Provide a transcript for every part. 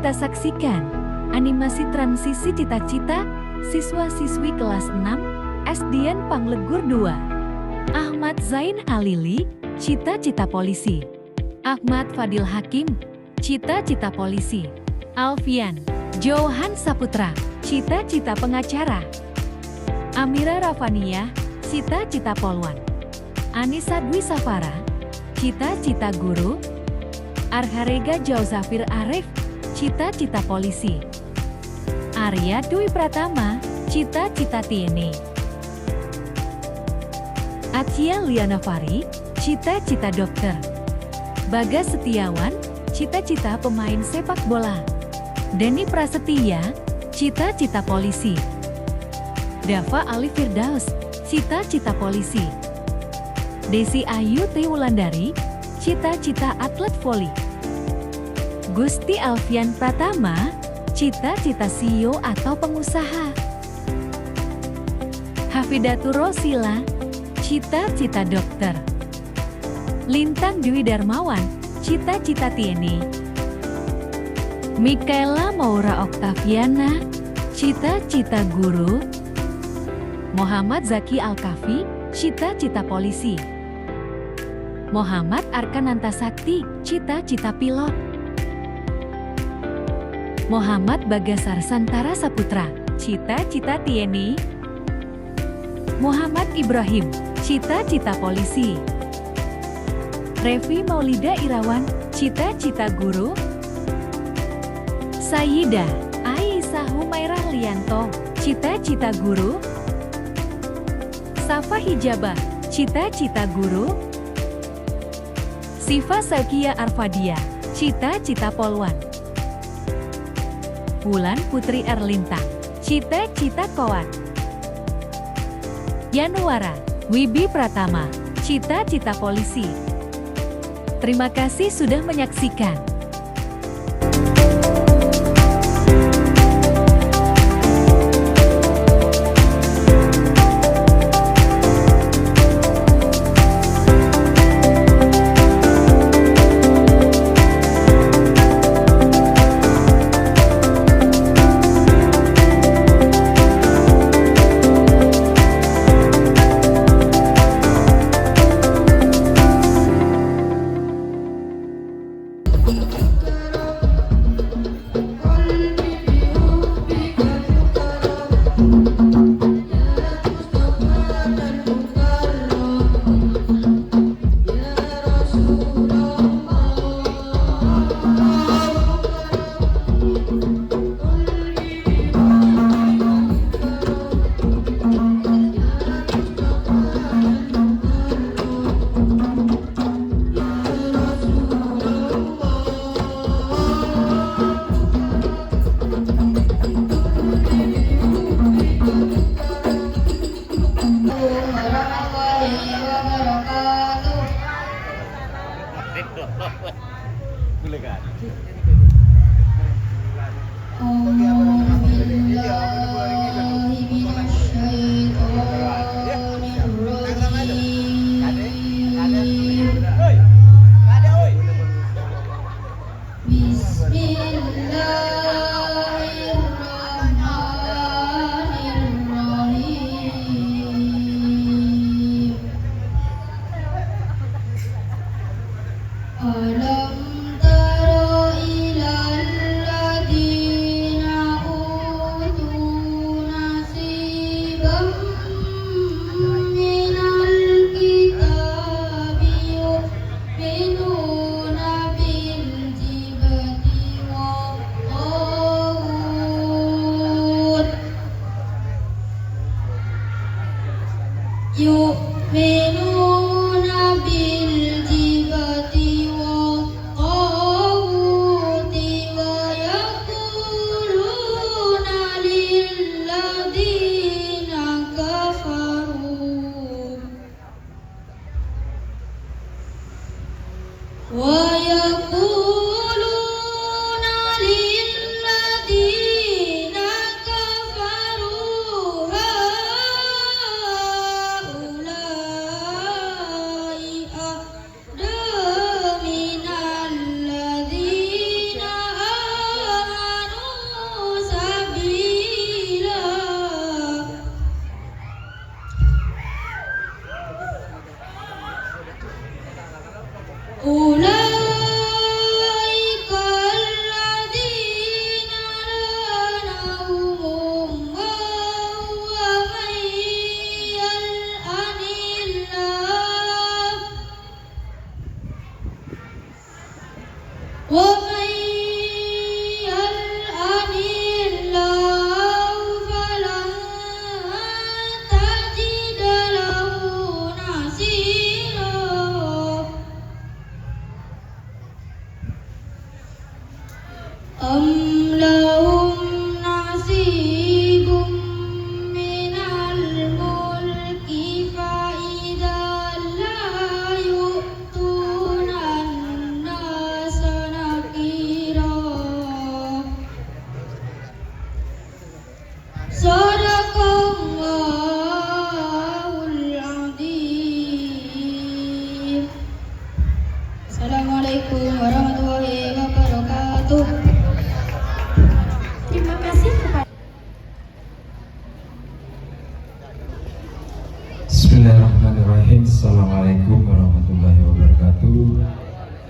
kita saksikan animasi transisi cita-cita siswa-siswi kelas 6 SDN Panglegur 2. Ahmad Zain Halili, cita-cita polisi. Ahmad Fadil Hakim, cita-cita polisi. Alfian Johan Saputra, cita-cita pengacara. Amira Rafania, cita-cita polwan. Anissa Dwi Safara, cita-cita guru. Arharega Jauzafir Arif, cita-cita polisi. Arya Dwi Pratama, cita-cita TNI. Acia Liana Fari, cita-cita dokter. Bagas Setiawan, cita-cita pemain sepak bola. Denny Prasetya, cita-cita polisi. Dava Ali Firdaus, cita-cita polisi. Desi Ayu Triwulandari, cita-cita atlet voli. Gusti Alfian Pratama, cita-cita CEO atau pengusaha. Hafidatur Rosila, cita-cita dokter. Lintang Dwi Darmawan, cita-cita TNI. Mikaela Maura Oktaviana, cita-cita guru. Muhammad Zaki Al-Kafi, cita-cita polisi. Muhammad Arkananta Sakti, cita-cita pilot. Muhammad Bagasar Santara Saputra, cita-cita TNI. Muhammad Ibrahim, cita-cita polisi. Revi Maulida Irawan, cita-cita guru. Sayyidah Aisyah Humairah Lianto, cita-cita guru. Safa Hijabah, cita-cita guru. Siva Sakia Arfadia, cita-cita polwan. Wulan Putri Erlintang, cita-cita kowan. Yanuara Wibi Pratama, cita-cita polisi. Terima kasih sudah menyaksikan. Bismillahirrahmanirrahim. Assalamualaikum warahmatullahi wabarakatuh.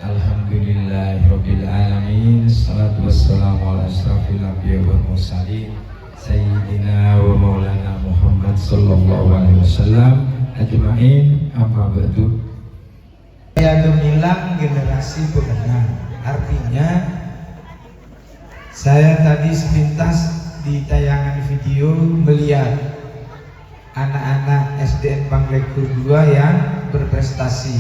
Alhamdulillahirabbil alamin. Assalatu wassalamu ala asyrafil anbiya'i wal mursalin sayyidina wa maulana Muhammad sallallahu alaihi wasallam ajmain. Amma ba'du. Saya gemilang generasi pemenang. Artinya saya tadi sepintas di tayangan video melihat anak-anak SDN Panglekur 2 yang berprestasi.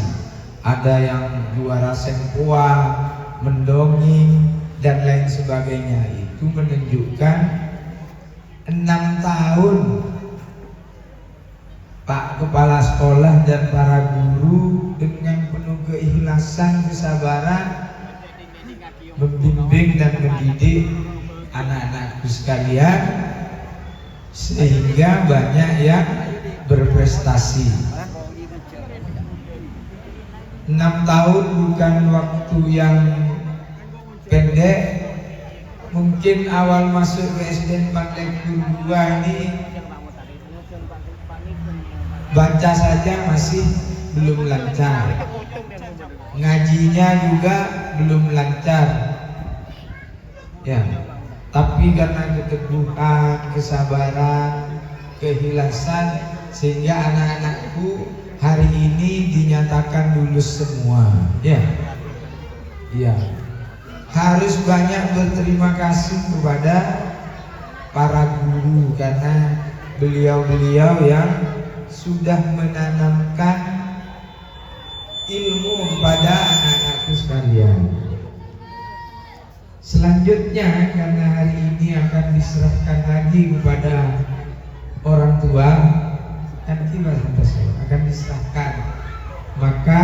Ada yang juara sempoa, mendongeng dan lain sebagainya. Itu menunjukkan 6 tahun Pak Kepala Sekolah dan para guru dengan penuh keikhlasan, kesabaran membimbing dan mendidik anak-anakku sekalian, sehingga banyak yang berprestasi. 6 tahun bukan waktu yang pendek. Mungkin awal masuk ke SDN Panglekur 2 ini baca saja masih belum lancar, ngajinya juga belum lancar ya. Tapi karena keteguhan, kesabaran, keikhlasan, sehingga anak-anakku hari ini dinyatakan lulus semua. Ya, ya. Harus banyak berterima kasih kepada para guru karena beliau-beliau yang sudah menanamkan ilmu kepada anak-anakku sekalian. Selanjutnya, karena hari ini akan diserahkan lagi kepada orang tua, akan diserahkan, maka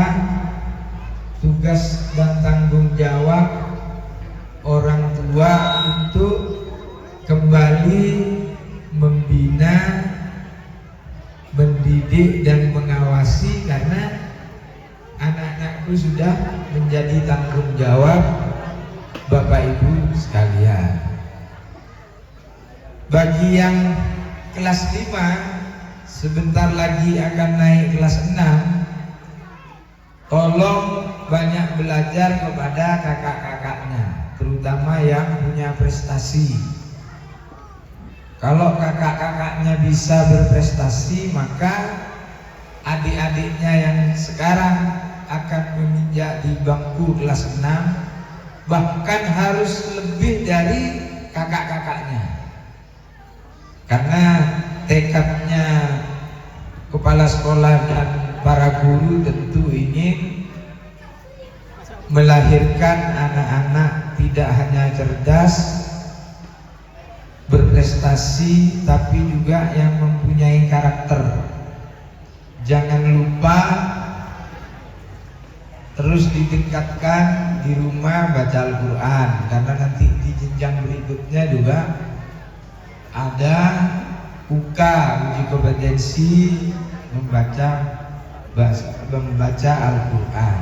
tugas dan tanggung jawab orang tua untuk kembali membina, mendidik dan mengawasi, karena anak-anakku sudah menjadi tanggung jawab Bapak Ibu sekalian. Bagi yang kelas 5 sebentar lagi akan naik kelas 6, tolong banyak belajar kepada kakak-kakaknya, terutama yang punya prestasi. Kalau kakak-kakaknya bisa berprestasi, maka adik-adiknya yang sekarang akan menginjak di bangku kelas 6 bahkan harus lebih dari kakak-kakaknya, karena tekadnya kepala sekolah dan para guru tentu ingin melahirkan anak-anak tidak hanya cerdas, berprestasi, tapi juga yang mempunyai karakter. Jangan lupa terus ditingkatkan di rumah baca Al-Quran, karena nanti di jenjang berikutnya juga ada UK, uji kompetensi membaca Al-Quran.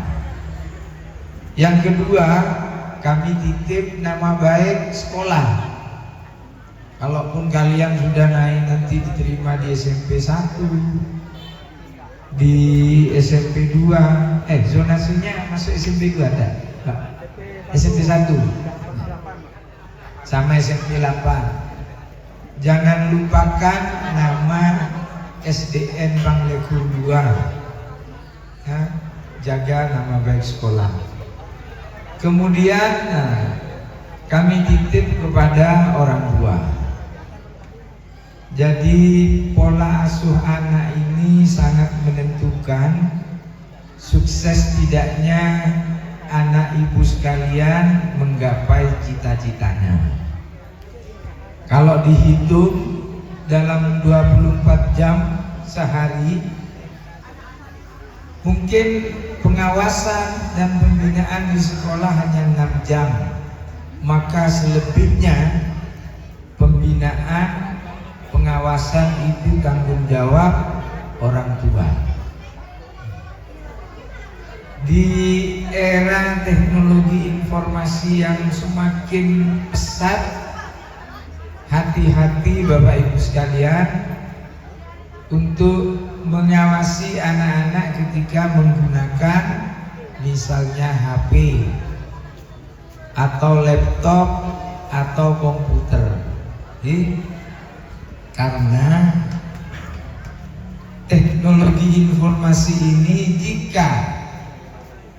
Yang kedua, kami titip nama baik sekolah. Kalaupun kalian sudah naik nanti diterima di SMP 1, di SMP 2, zonasinya masuk SMP 2 ada? SMP 1 sama SMP 8. Jangan lupakan nama SDN Panglekur 2. Jaga nama baik sekolah. Kemudian kami titip kepada orang tua. Jadi pola asuh anak ini sangat menentukan sukses tidaknya anak ibu sekalian menggapai cita-citanya. Kalau dihitung dalam 24 jam sehari, mungkin pengawasan dan pembinaan di sekolah hanya 6 jam, maka selebihnya pembinaan, pengawasan itu tanggung jawab orang tua. Di era teknologi informasi yang semakin pesat, hati-hati Bapak Ibu sekalian, untuk mengawasi anak-anak ketika menggunakan misalnya HP atau laptop atau komputer. Karena teknologi informasi ini jika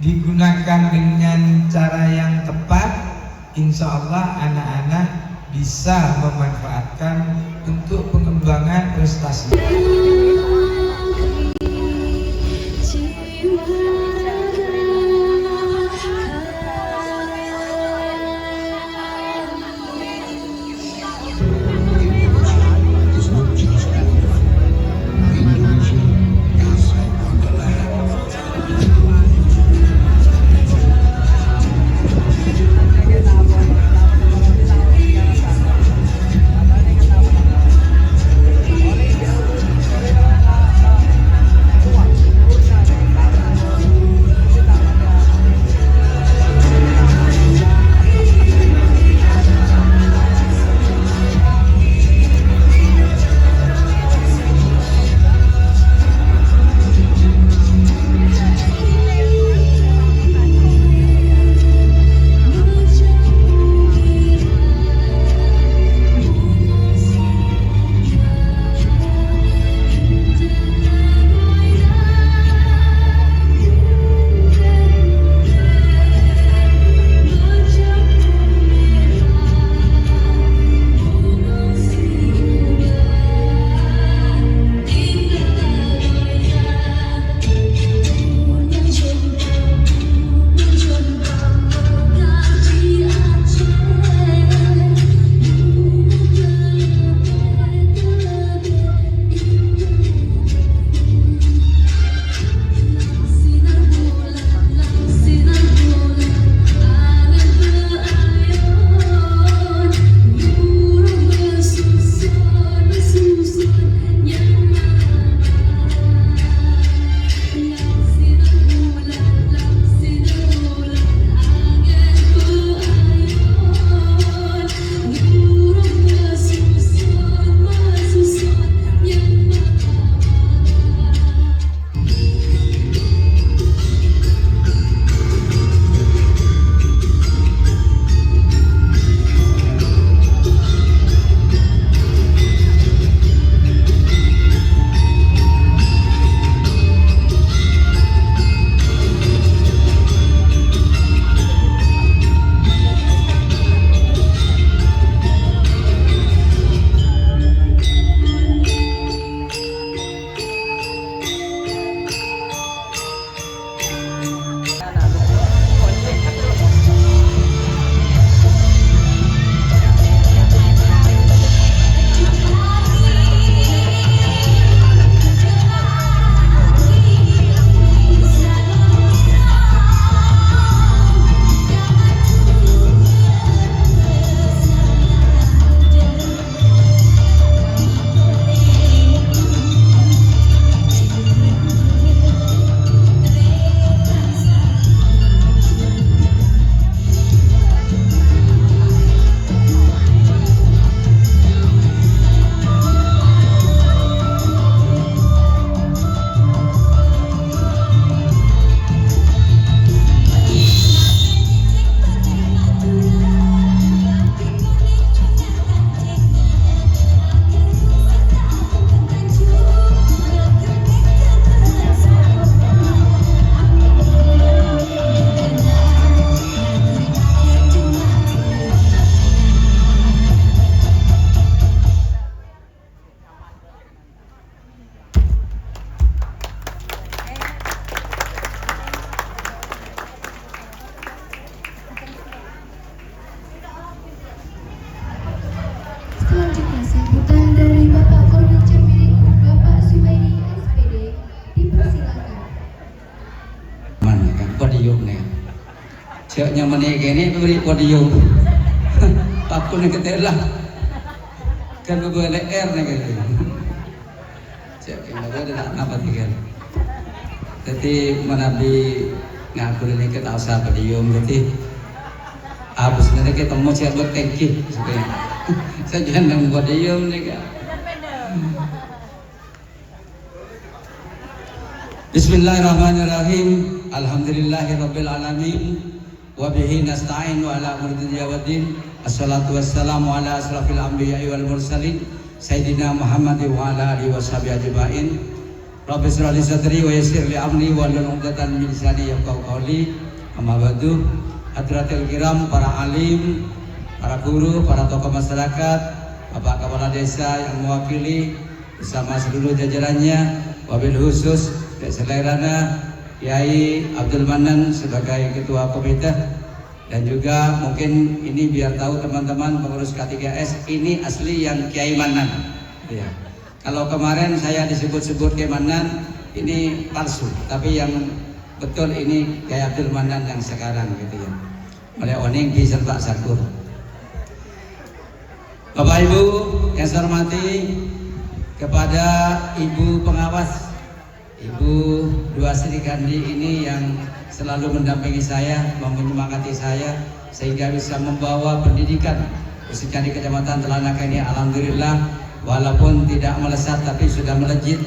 digunakan dengan cara yang tepat, insya Allah anak-anak bisa memanfaatkan untuk pengembangan prestasi. Siapnya menegak ini beri podium. Takut yang ketelah. Kan beberapa LR nih gitu. Siap yang beberapa dah apa tiga. Jadi menabi ngaku ini kita usah podium. Jadi abis nanti kita mau siap buat tangki supaya saya jangan podium nih kan. Bismillahirrahmanirrahim. Alhamdulillahirabbil alamin. Wa bihi nasta'in wa ala umuri dunya waddin. Assalatu wassalamu ala asrafil anbiya'i wal mursalin Sayyidina Muhammad wa ala alihi washabihi ajma'in. Rabbi shrah li sadri wa yassir li amri wahlul 'uqdatam min lisani yafqahu qawli. Amma ba'du. Hadratil kiram, para alim, para guru, para tokoh masyarakat, Bapak Kepala Desa yang mewakili bersama seluruh jajarannya, wabil khusus Dek Selerana Kiai Abdul Manan sebagai ketua komite, dan juga mungkin ini biar tahu teman-teman pengurus K3S ini asli yang Kiai Manan ya. Kalau kemarin saya disebut-sebut Kiai Manan ini palsu, tapi yang betul ini Kiai Abdul Manan yang sekarang gitu ya. Oleh oning bisa Pak Sakur. Bapak Ibu yang saya hormati, kepada Ibu pengawas, Ibu Dua Sri Kandi ini yang selalu mendampingi saya, menyemangati saya sehingga bisa membawa pendidikan khususnya di Kecamatan Telanakan ini, alhamdulillah walaupun tidak melesat tapi sudah melejit.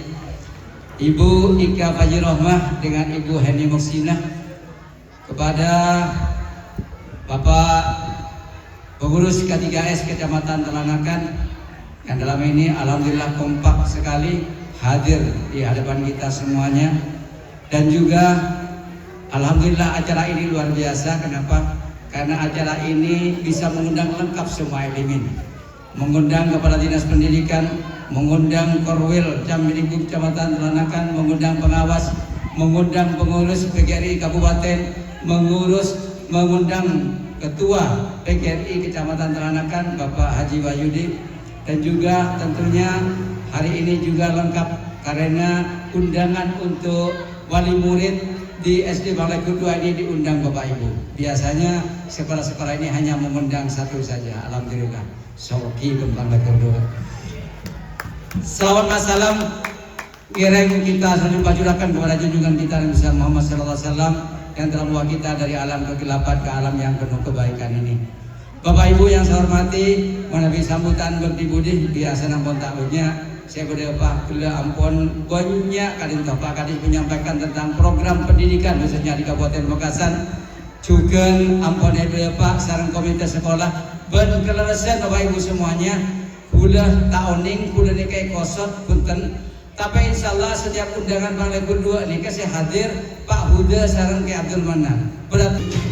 Ibu Ika Fajirohmah dengan Ibu Heni Muksina, kepada Bapak pengurus K3S Kecamatan Telanakan yang dalam ini alhamdulillah kompak sekali hadir di hadapan kita semuanya, dan juga alhamdulillah acara ini luar biasa. Kenapa? Karena acara ini bisa mengundang lengkap semua elemen, mengundang Kepala Dinas Pendidikan, mengundang Korwil Campilingkup Kecamatan Telanakan, mengundang pengawas, mengundang pengurus PGRI Kabupaten, mengundang Ketua PGRI Kecamatan Telanakan Bapak Haji Wahyudi, dan juga tentunya hari ini juga lengkap karena undangan untuk wali murid di SD Balai Kedua ini diundang Bapak Ibu. Biasanya sekolah-sekolah ini hanya mengundang satu saja. Alhamdulillah. Soki Balai Kedua. Salawat dan salam kiranya kita selalu pacurakan kepada junjungan kita Nabi Muhammad SAW yang telah membawa kita dari alam kegelapan ke alam yang penuh kebaikan ini. Bapak Ibu yang saya hormati, menawi sambutan bekti budi biasa nampun tahunnya saya berdoa kula ampun banyak kali Pak Kadis menyampaikan tentang program pendidikan khususnya di Kabupaten Pamekasan, juga ampun Pak sareng komite sekolah ben kelelasan Bapak Ibu semuanya kula taoning kula nikai kosot punten, tapi insyaallah setiap undangan Balai Kedua nika saya hadir Pak Huda sareng Ki Abdul Manan. Berarti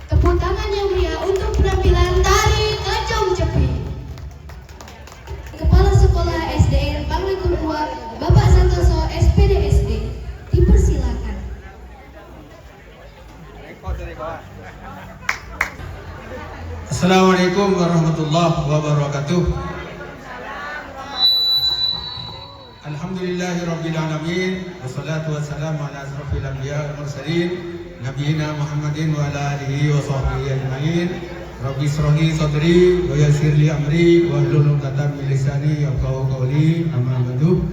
Tepuk tangan yang meriah untuk penampilan tari Ngejong Cepi. Kepala Sekolah SDN Panglikur 2, Bapak Santoso SPDSD, dipersilakan. Assalamualaikum warahmatullahi wabarakatuh. Alhamdulillahirabbil alamin, wassalatu wassalamu ala asrofil anbiya wal mursalin, nabiyina Muhammadin wa ala alihi wa sahbihi ajmain. Rabbi israh li sadri wa yassir li amri wa hlul 'uqdatam min lisani yafqahu qawli. Amma ba'du.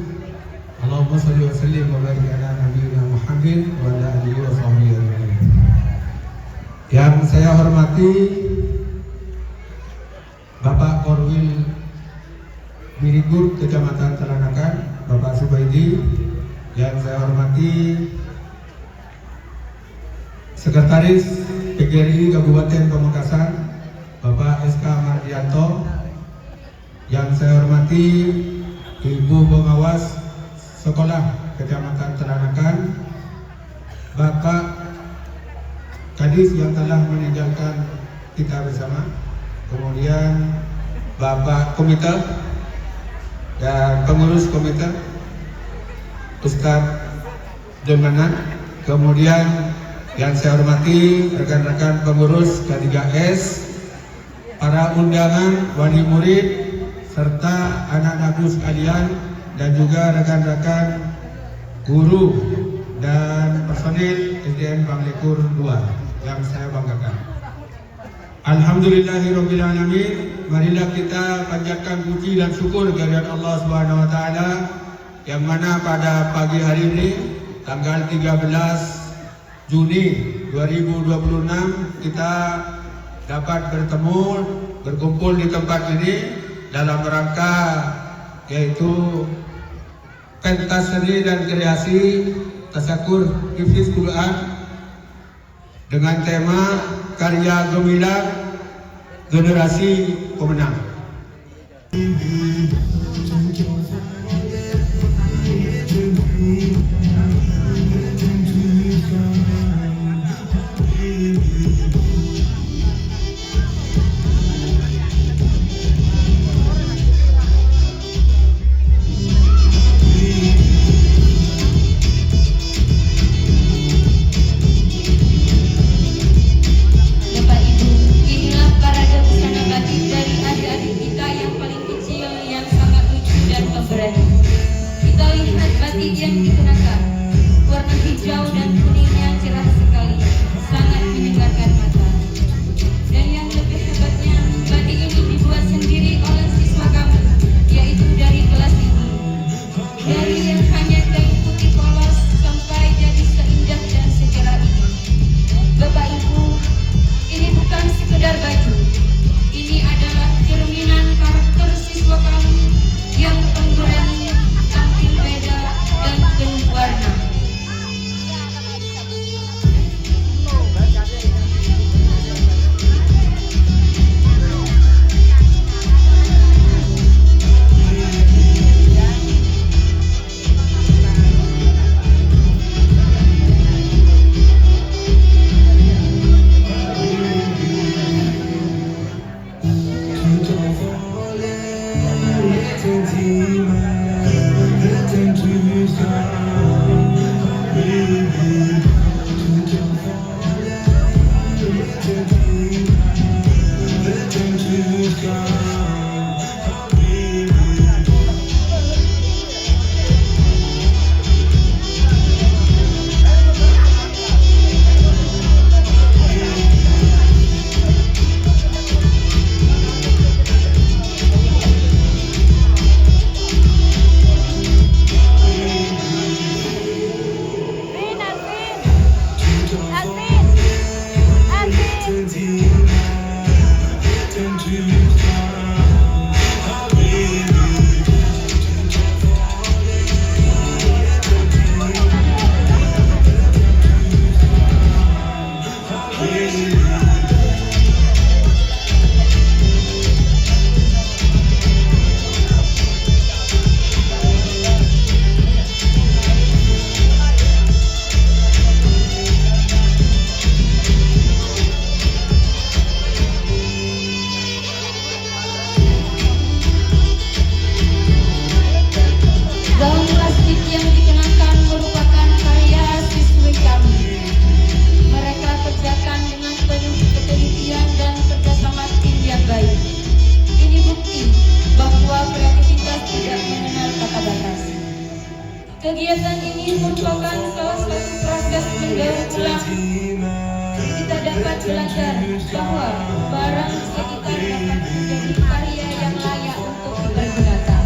Allahumma shalli wa sallim wa barik ala nabiyyina Muhammadin wa ala alihi wa sahbihi ajmain. Yang saya hormati Bapak Korwil Birigur Kecamatan Celanakan, Bapak Subaidi. Yang saya hormati Sekretaris PGRI Kabupaten Pamekasan, Bapak SK Mardianto. Yang saya hormati Ibu Pengawas Sekolah Kecamatan Celanakan, Bapak Kadis yang telah meninggalkan kita bersama, kemudian Bapak Komite dan pengurus komite, Ustadz Demanan, kemudian yang saya hormati rekan-rekan pengurus K3S, para undangan, wali murid, serta anak-anakku sekalian, dan juga rekan-rekan guru dan personil SDN Panglikur 2 yang saya banggakan. Alhamdulillahirabbil alamin. Marilah kita panjatkan puji dan syukur kehadirat Allah Subhanahu wa taala yang mana pada pagi hari ini tanggal 13 Juni 2026 kita dapat berkumpul di tempat ini dalam rangka yaitu pentas seni dan kreasi tasakur hifz Quran dengan tema karya gemilang generasi pemenang. Yang dikenakan warna hijau dan kuningnya cerah sekali, sangat menyegarkan mata. Dan yang lebih hebatnya, batik ini dibuat sendiri oleh siswa kami, yaitu dari kelas ini. Dari yang hanya kain putih polos sampai jadi seindah dan secerah ini. Bapak Ibu, ini bukan sekedar baju. Ini adalah cerminan karakter siswa kami yang pemberani, tampil beda dan penuh warna. Kegiatan ini merupakan salah satu proses mendaur ulang. Kita dapat belajar bahwa barang sekitar dapat menjadi karya yang layak untuk dipergunakan.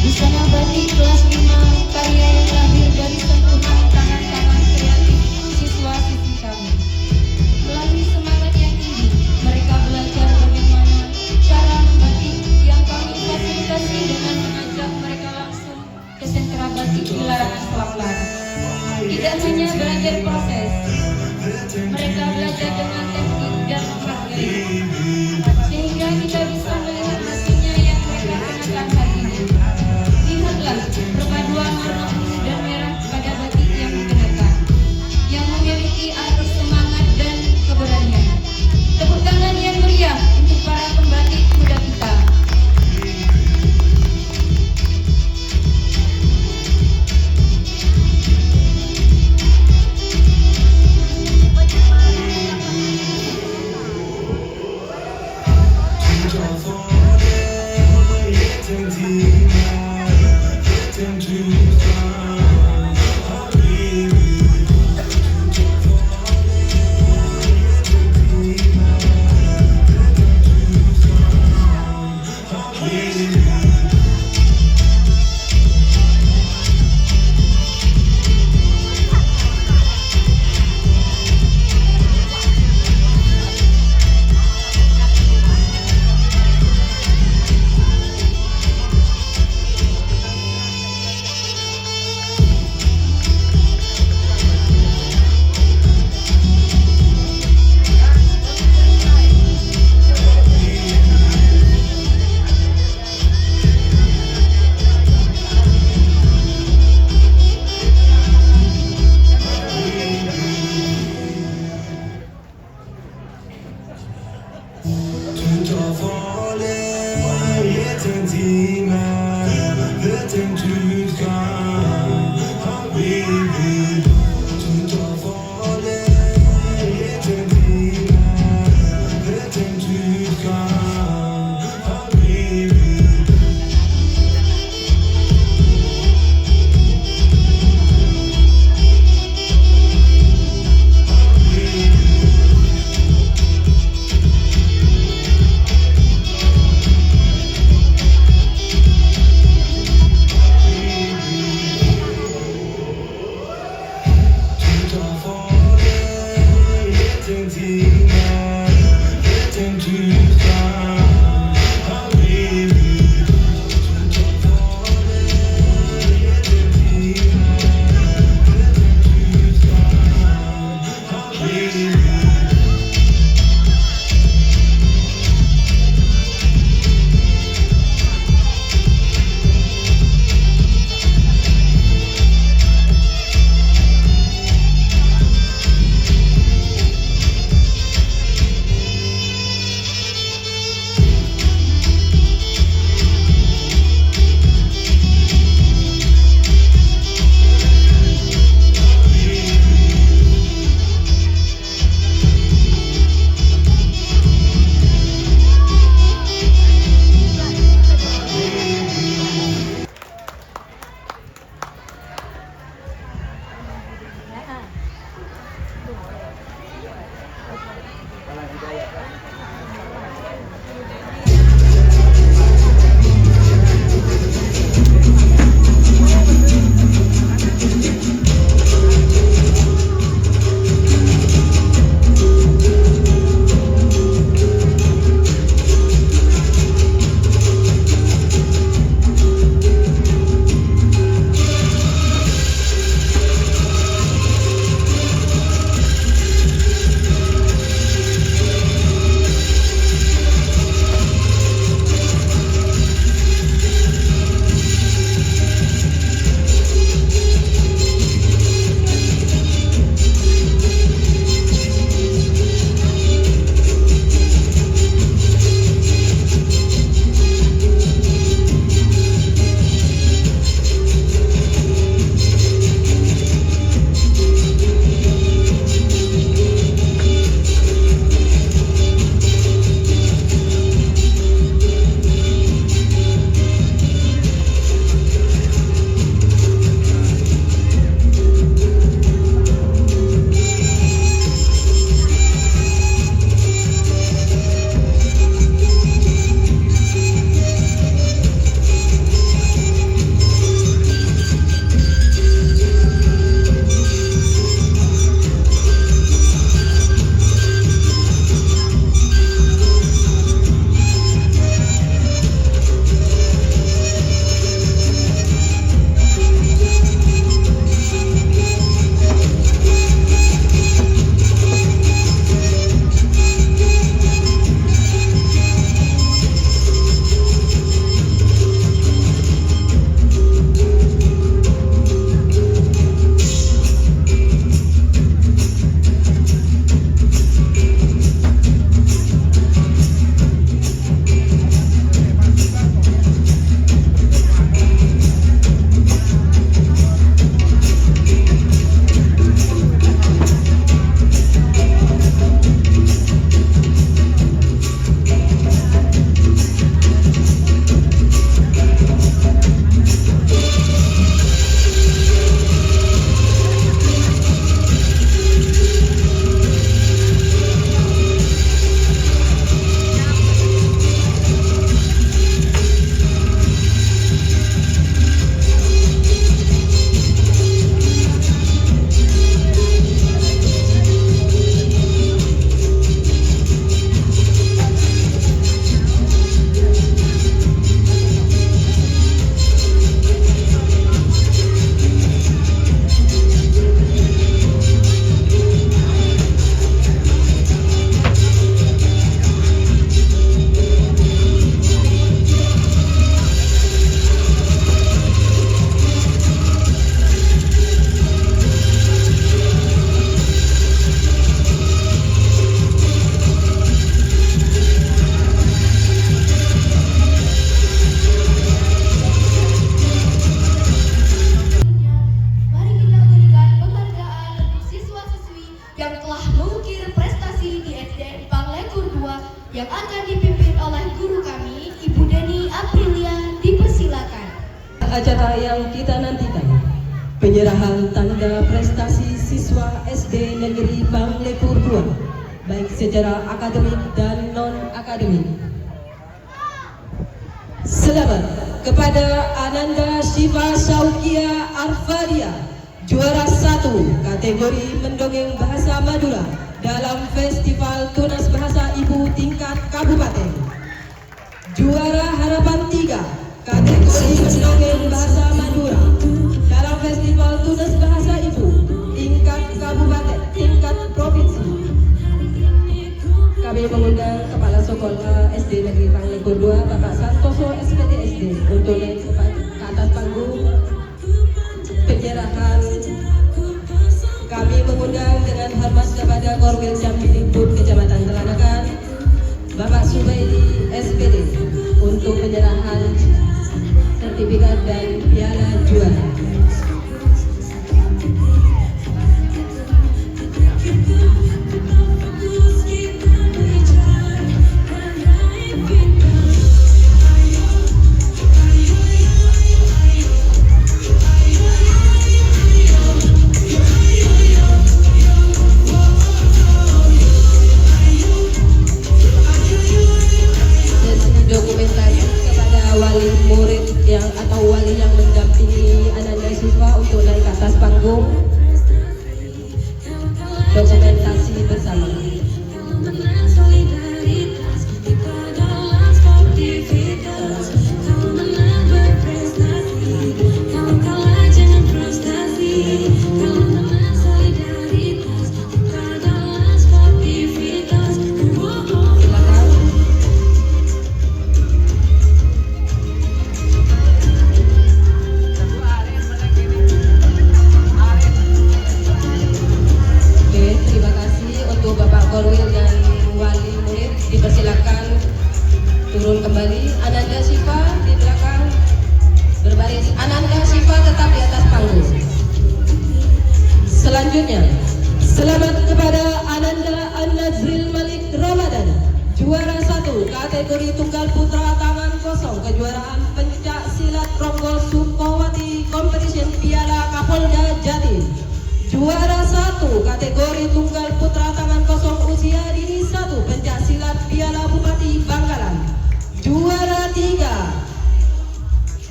Busana batik kelas 5 karya yang lahir dari sentuhan tangan-tangan kreatif siswa-siswi kami. Melalui semangat yang tinggi, mereka belajar bagaimana cara membatik yang kami fasilitasi dengan mengajak mereka langsung ke sentra batik di Larangan Selaplar. Tidak hanya belajar proses, mereka belajar dengan teknik dan menghargai, sehingga kita bisa melihat hasilnya yang mereka kenakan hari ini. Lihatlah perpaduan warna ungu dan merah pada batik yang dikenakan, yang memiliki arti semangat dan keberanian. Tepuk tangan yang meriah untuk para pembatik muda kita. Hidayat. yang akan dipimpin oleh guru kami, Ibu Deni Aprilia. Dipersilakan. Acara yang kita nantikan, penyerahan tanda prestasi siswa SD Negeri Banglepur 2, baik secara akademik dan non-akademik. Selamat kepada Ananda Syifa Syaukia Arfadia, juara 1 kategori mendongeng bahasa Madura dalam Festival Tunas Bahasa Ibu tingkat kabupaten. Juara harapan 3 kategori mendongeng bahasa Madura dalam Festival Tunas Bahasa Ibu tingkat kabupaten, tingkat provinsi. Kami mengundang Kepala Sekolah SD Negeri Banglepur 2, Bapak Santoso SPD SD, untuk naik ke atas panggung penyerahan. Kami mengundang dengan hormat kepada Korwil Jamdikbud Kecamatan Teranakan, Bapak Subaidi SPD, untuk penyerahan sertifikat dan piala juara. Wali murid atau wali yang mendampingi Ananda siswa untuk naik ke atas panggung, dokumentasi bersama. Turun kembali. Ananda Syifa di belakang berbaris. Ananda Syifa tetap di atas panggung. Selanjutnya, selamat kepada Ananda An-Nazril Malik Ramadan, juara 1 kategori tunggal putra tangan kosong kejuaraan pencak silat Ronggo Sukowati Competition Piala Kapolda Jatim. Juara 1 kategori tunggal putra tangan kosong usia dini 1 pencak silat Piala Bupati Bangkalan. Juara 3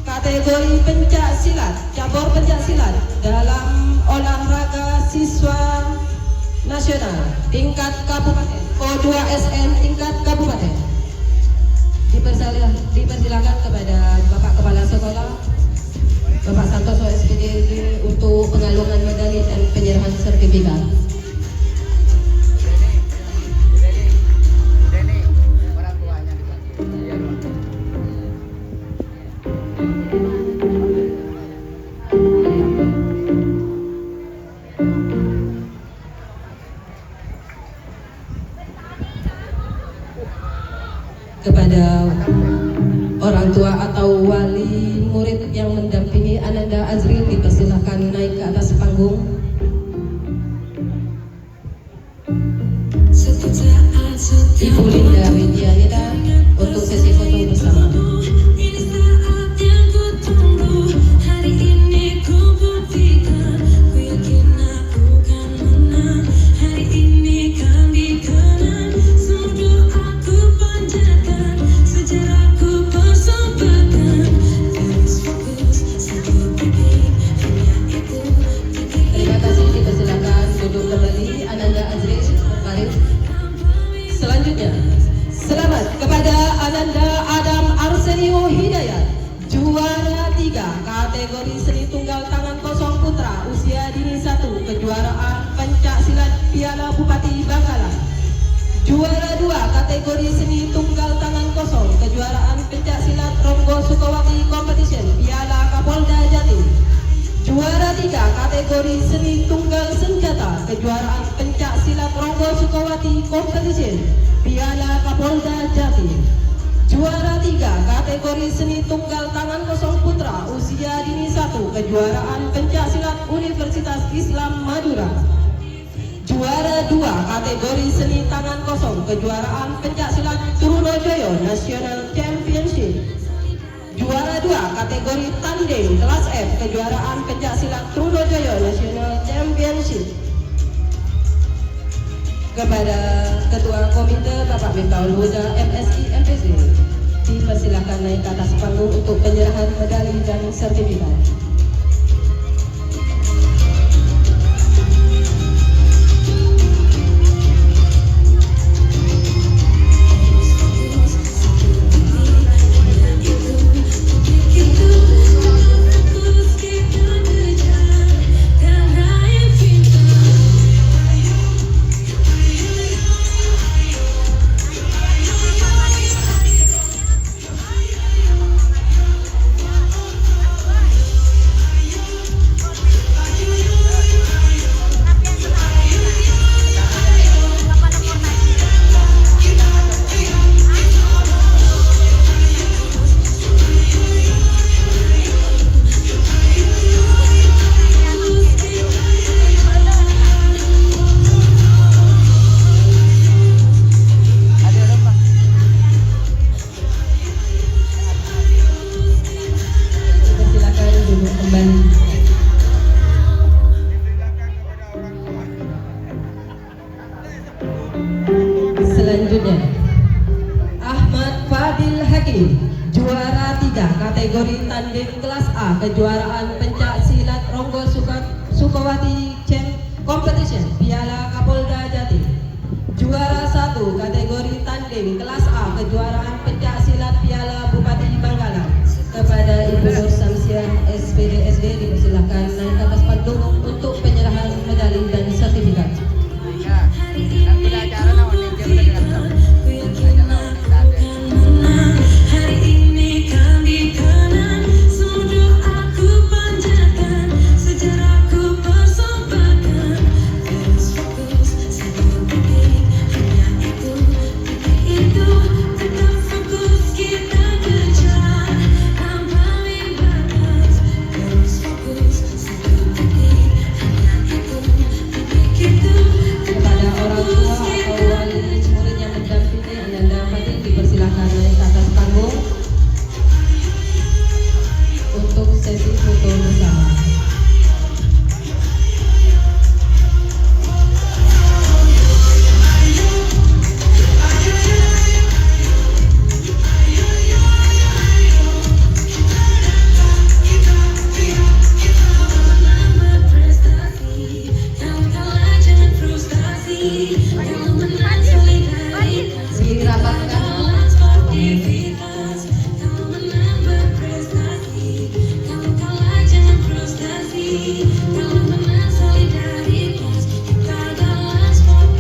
kategori pencak silat, cabur pencak silat dalam olahraga siswa nasional tingkat kabupaten, O2SN tingkat kabupaten. Dipersilakan kepada Bapak Kepala Sekolah, Bapak Santoso SPD untuk pengalungan medali dan penyerahan sertifikat. Kepada orang tua atau wali murid yang mendampingi Ananda Azril, dipersilakan naik ke atas panggung. Ibu Linda Widianita untuk sesi foto bersama. Selanjutnya, selamat kepada Ananda Adam Arsenio Hidayat, juara 3 kategori seni tunggal tangan kosong putra usia dini 1 kejuaraan pencak silat Piala Bupati Bangkalan. Juara 2 kategori seni tunggal tangan kosong kejuaraan pencak silat Ronggo Sukowati Competition Piala Kapolda Jatim. Juara 3 kategori seni tunggal senjata kejuaraan pencak silat Ronggo Sukowati Competition Piala Kapolda Jatim. Juara 3 kategori seni tunggal tangan kosong putra usia dini 1 kejuaraan pencak silat Universitas Islam Madura. Juara 2 kategori seni tangan kosong kejuaraan pencak silat Trunojoyo National Championship. Juara 2 kategori tanding kelas F kejuaraan pencaksilat Trunojoyo National Championship. Kepada Ketua Komite Bapak Miftahul Huda MSI MPC, dipersilakan naik ke atas panggung untuk penyerahan medali dan sertifikat. Selanjutnya Ahmad Fadil Hakim, juara 3 kategori tanding kelas A kejuaraan pencak silat Ronggo Sukowati Competition Piala Kapolda Jatim. Juara 1 kategori tanding kelas A kejuaraan pencak silat Piala Bupati Bangkalan. Kepada Ibu Nur Samsiah SPDSD dipersilakan naik ke atas panggung untuk penyerahan medali dan sertifikat.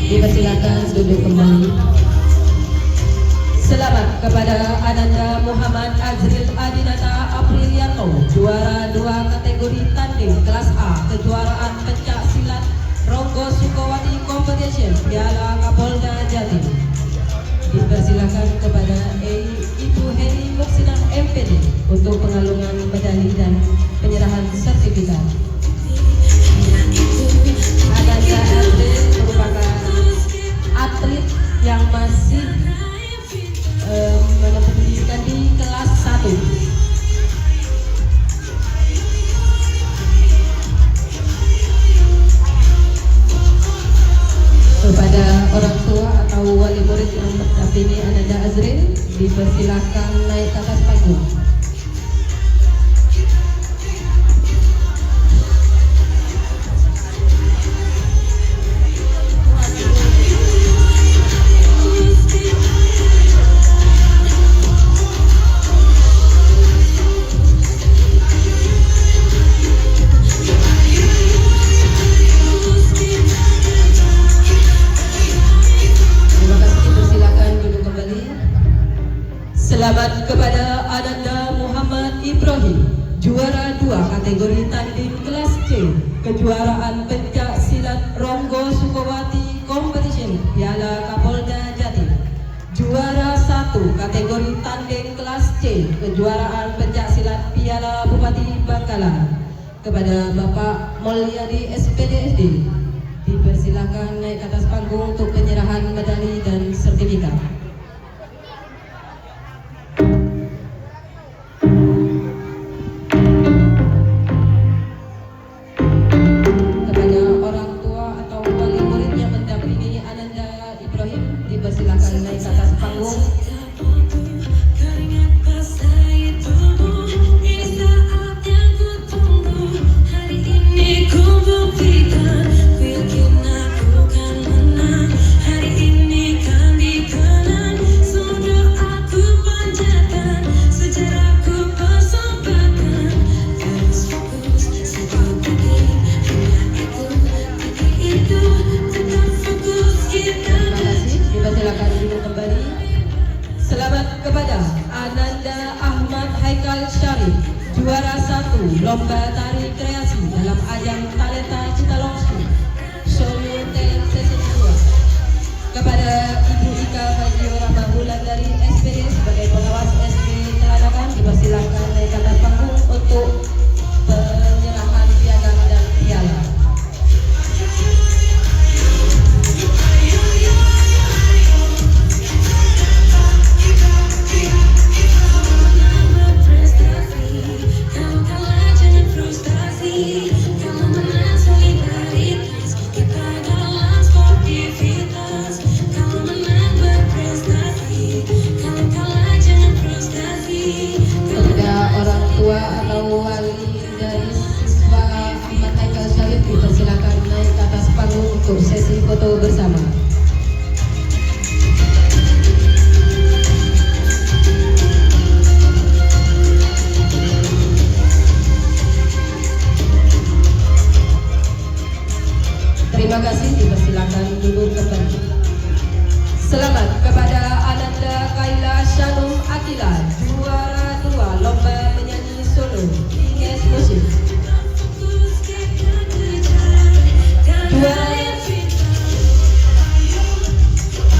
Dipersilakan duduk kembali. Selamat kepada Ananda Muhammad Azril Adinata Aprilianto, juara 2 kategori tanding kelas A kejuaraan pencak silat Ronggo Sukowati Competition Piala Kapolda Jatim. Dipersilakan kepada Ibu Heni Muksinah MPD untuk pengalungan medali dan penyerahan sertifikat. Ananda Azril merupakan atlet yang masih menempuh pendidikan di kelas 1. Kepada orang tua atau wali murid yang mendampingi Ananda Azril, dipersilakan naik ke atas panggung. Selamat kepada Ananda Muhammad Ibrahim, juara 2 kategori tanding kelas C kejuaraan pencak silat Ronggo Sukowati Competition Piala Kapolda Jatim. Juara 1 kategori tanding kelas C kejuaraan pencak silat Piala Bupati Bangkalan. Kepada Bapak Mulyadi SPDSD, dipersilakan naik ke atas panggung untuk penyerahan medali dan sertifikat. Lomba Tari Kreasi dalam ajang Talenta Citalongsu Solo Talent Session 2. Kepada Ibu Ika Fajio Rahmahulan dari SPD sebagai pengawas SD Telanakan dipersilakan naik ke atas panggung untuk penyerahan piagam dan piala. Untuk sesi foto bersama. Terima kasih, dipersilakan duduk kembali. Selamat kepada Ananda Kaila Shanum Akila, juara 2 lomba menyanyi solo Ines Musik.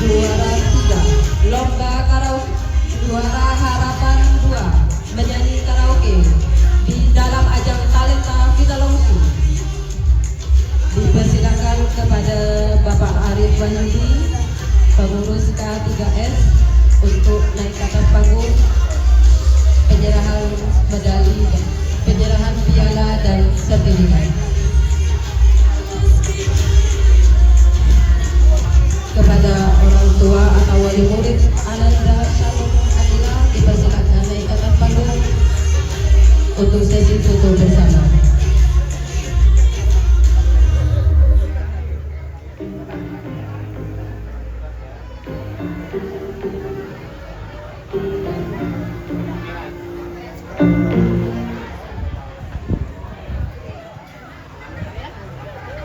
Juara 3 lomba karaoke, juara harapan 2 menyanyi karaoke di dalam ajang Talenta Citalongsu. Dipersilakan kepada Bapak Arif Wahyudi, pengurus K3S, untuk naik ke atas panggung penyerahan medali, penyerahan piala dan sertifikat. Kepada orang tua atau wali murid Ananda Shalom Akila dipersilakan naik ke atas panggung untuk sesi foto bersama.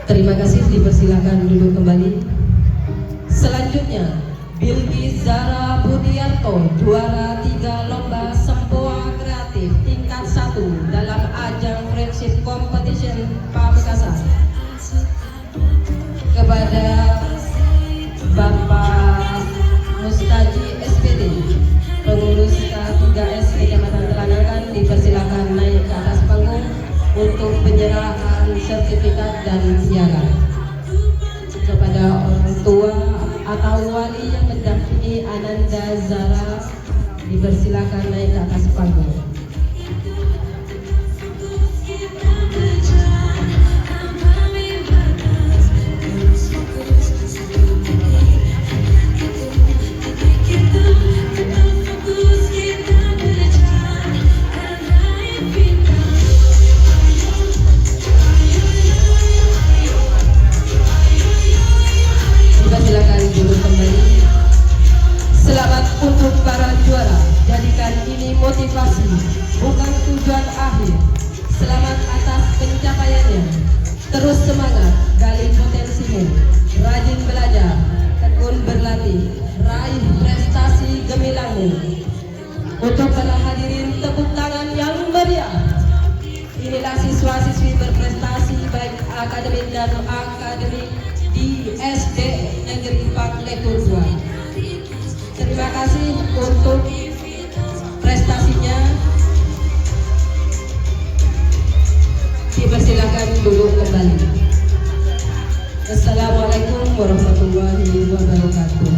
Terima kasih, dipersilakan duduk kembali. Selanjutnya, Bilgi Zara Budiarto, juara 3 lomba Sempoa Kreatif tingkat 1 dalam ajang Friendship Competition Pamekasan. Kepada Bapak Mustaji SPD, pengurus K3S Kecamatan Telanakan, dipersilakan naik ke atas panggung untuk penyerahan sertifikat dan piala. Kepada orang tua atau wali yang mendampingi Ananda Zara dipersilakan naik ke atas panggung. Selamat untuk para juara. Jadikan ini motivasi, bukan tujuan akhir. Selamat atas pencapaiannya. Terus semangat, gali potensimu, rajin belajar, tekun berlatih, raih prestasi gemilangmu. Untuk para hadirin, tepuk tangan yang meriah. Inilah siswa-siswi berprestasi baik akademik dan akademik di SD Negeri Paklekun 2. Terima kasih untuk prestasinya. Dipersilakan duduk kembali. Assalamualaikum warahmatullahi wabarakatuh.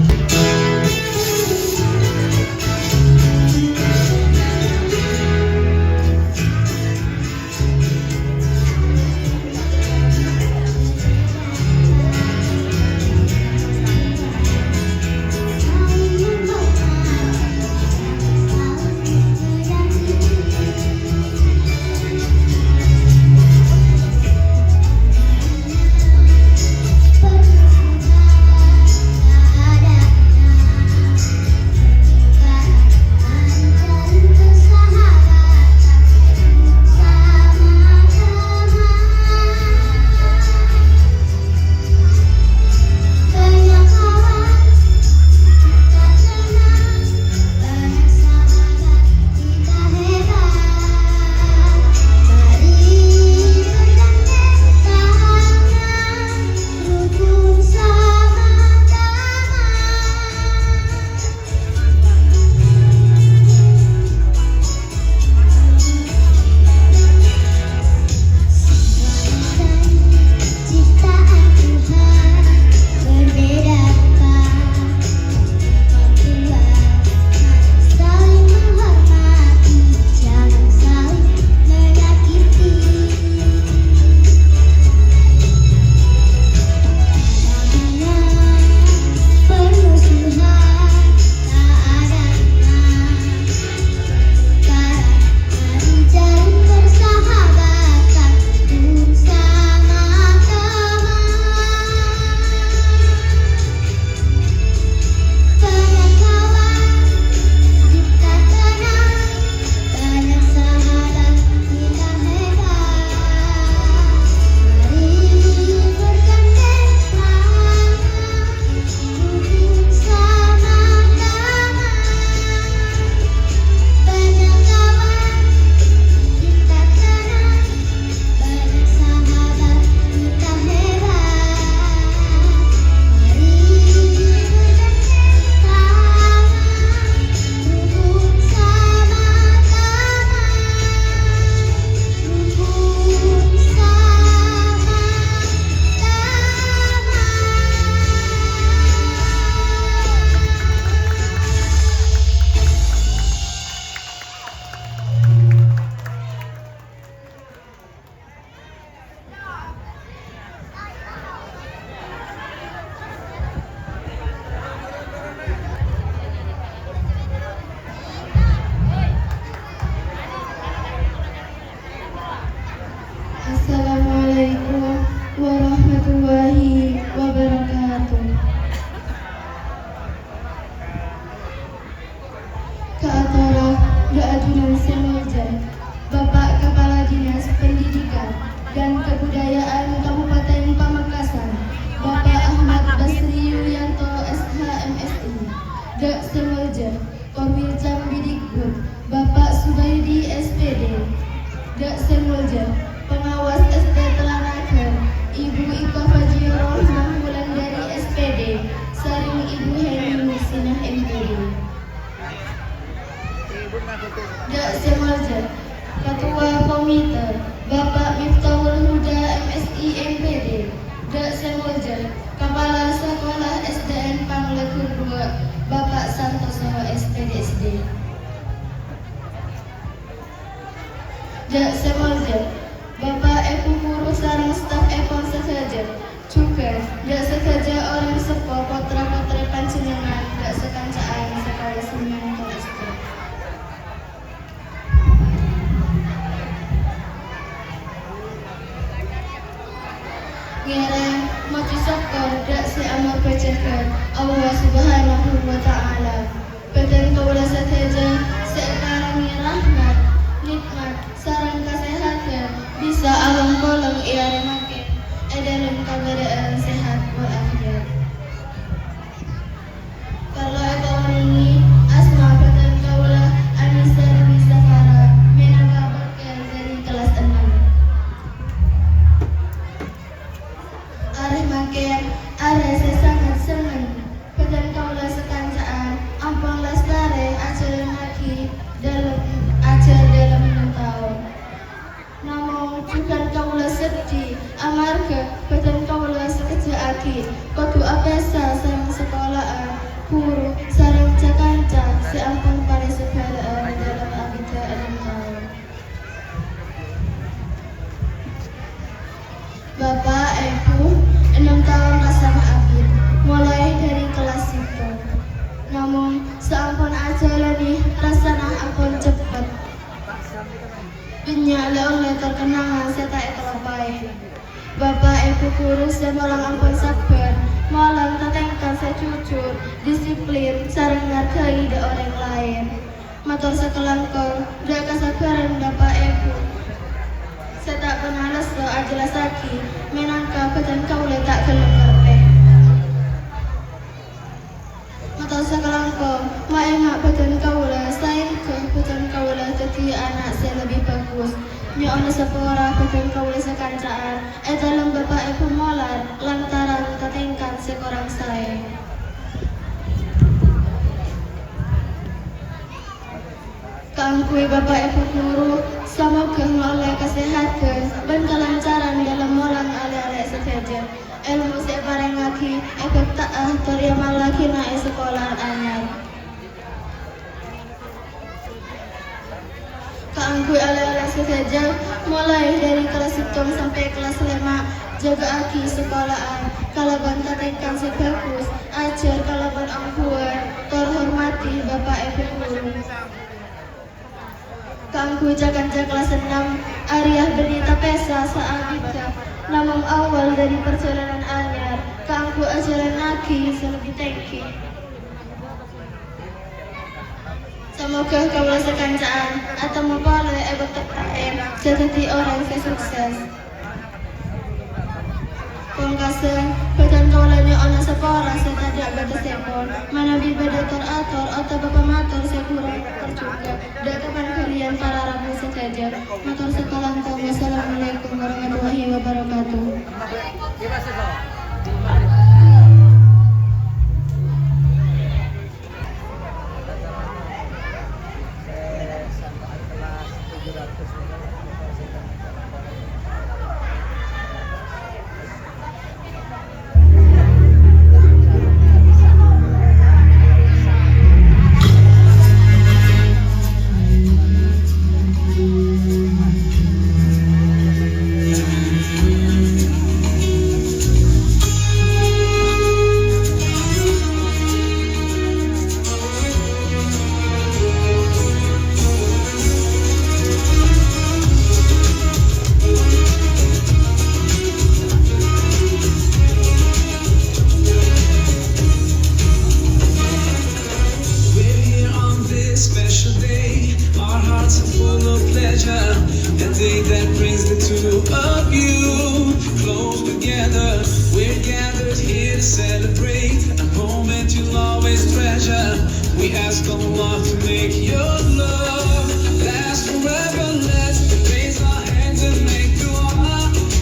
Keatara Daadunan Semoja, Bapak Kepala Dinas Pendidikan dan Kebudayaan Kabupaten Pamekasan, Bapak Ahmad Basri Yulianto SHMSI, Dak Semoja, Korwil Bidikbud, Bapak Subaidi SPD, Dak Semoja, Pengawas SD Telanaker, Ibu Ika Fajiro Mahmulan dari SPD, Saring Ibu Heni Sinah MPD. Dak Semoja, Ketua Komite, Bapak Miftahul Huda MSI MPD, Dak Semoja, Kepala Sekolah SDN Panglekur 2, Bapak Santoso SPDSD. Dak Semoja, Bapak Epu Guru sareng staf Epon sesaja, juga dak sesaja orang sepo potra-potri panjenengan dak sekancaan sekolah seniman SD. Ngereng moci syukur dak si amar bacakan Allah Subhanahu wa Ta'ala. Badan kaula sateja sekarang rahmat, nikmat, sarang kesehatan bisa alam bolong ia remakin edaran keadaan sehat walafiat. Kalau tahun ini asma badan kaula Anissa Dewi Safara menambah bakal dari kelas 6. Areh makin, areh saya sangat senang. Badan kaula sekancaan, ampun lestari ajaran lagi dalam 6 tahun. Namun bukan kaula sedih, amarga badan kaula sekejap aki. Kudu apesa sareng sekolahan, guru sareng cakanca, si ampun pada segalaan dalam abida 6 tahun. Bapak, Ibu, 6 tahun bersama Abid, mulai dari kelas 1. Namun, seampun ajalani, rasana ampun cepat. Binya oleh terkenangan serta etelapai. Bapak, Ibu guru semalang ampun sabar, malang tatengkan sejujur, disiplin, sareng ngargai da orang lain. Matur sekelangkong, dak kesabaran Bapak Ibu. Saya tak pernah lesu ajelas lagi, menangka badan kaula tak gelem ngerti. Matur sekelangkong, maemak badan kaula, saing ke badan kaula jadi anak saya lebih bagus. Nyo'ona sepora badan kaula sekancaan, dalam Bapak Ibu molar, lantaran tatengkan sekorang saya. Kangkui Bapak Ibu guru, semoga oleh kesehatan dan kelancaran dalam molang alih-alih sesaja. Ilmu saya bareng lagi, efek ta'ah teriamal lagi naik sekolah anyar. Kangkui alih-alih sesaja, mulai dari kelas 1 sampai kelas 5, jaga aki sekolahan, kalaban tatengkan sebagus, ajar kalaban angkuan, terhormati Bapak Ibu guru. Kangku jakan-jak kelas 6, Ariah berita pesa saat kita. Namun awal dari perjalanan anyar, kangku ajaran lagi selebih tengki. Semoga kaula sekancaan atau mempale ebek terakhir jadi orang sukses. Pungkasan, badan kaulanya ona sepora saya tidak batas sepon, mana bibada teratur atau bapak matur saya kurang terjuga. Datapan kalian para rabu sejajar. Matur sekalangkong. Wassalamualaikum warahmatullahi wabarakatuh. make your love last forever. Let's raise our hands and make dua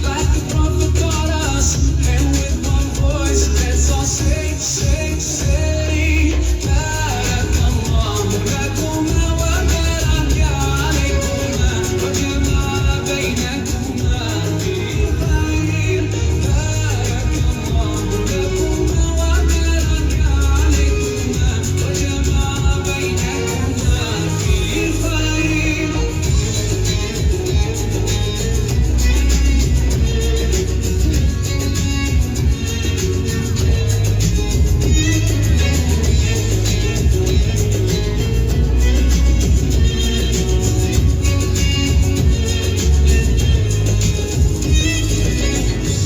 like the Prophet taught us. And with one voice, let's all say, say, say, Barakallahu lakuma wa baraka alaykuma wa jama'a baynakuma bil khair. Barakallahu lakuma wa baraka alaykuma wa jama'a baynakuma bil khair.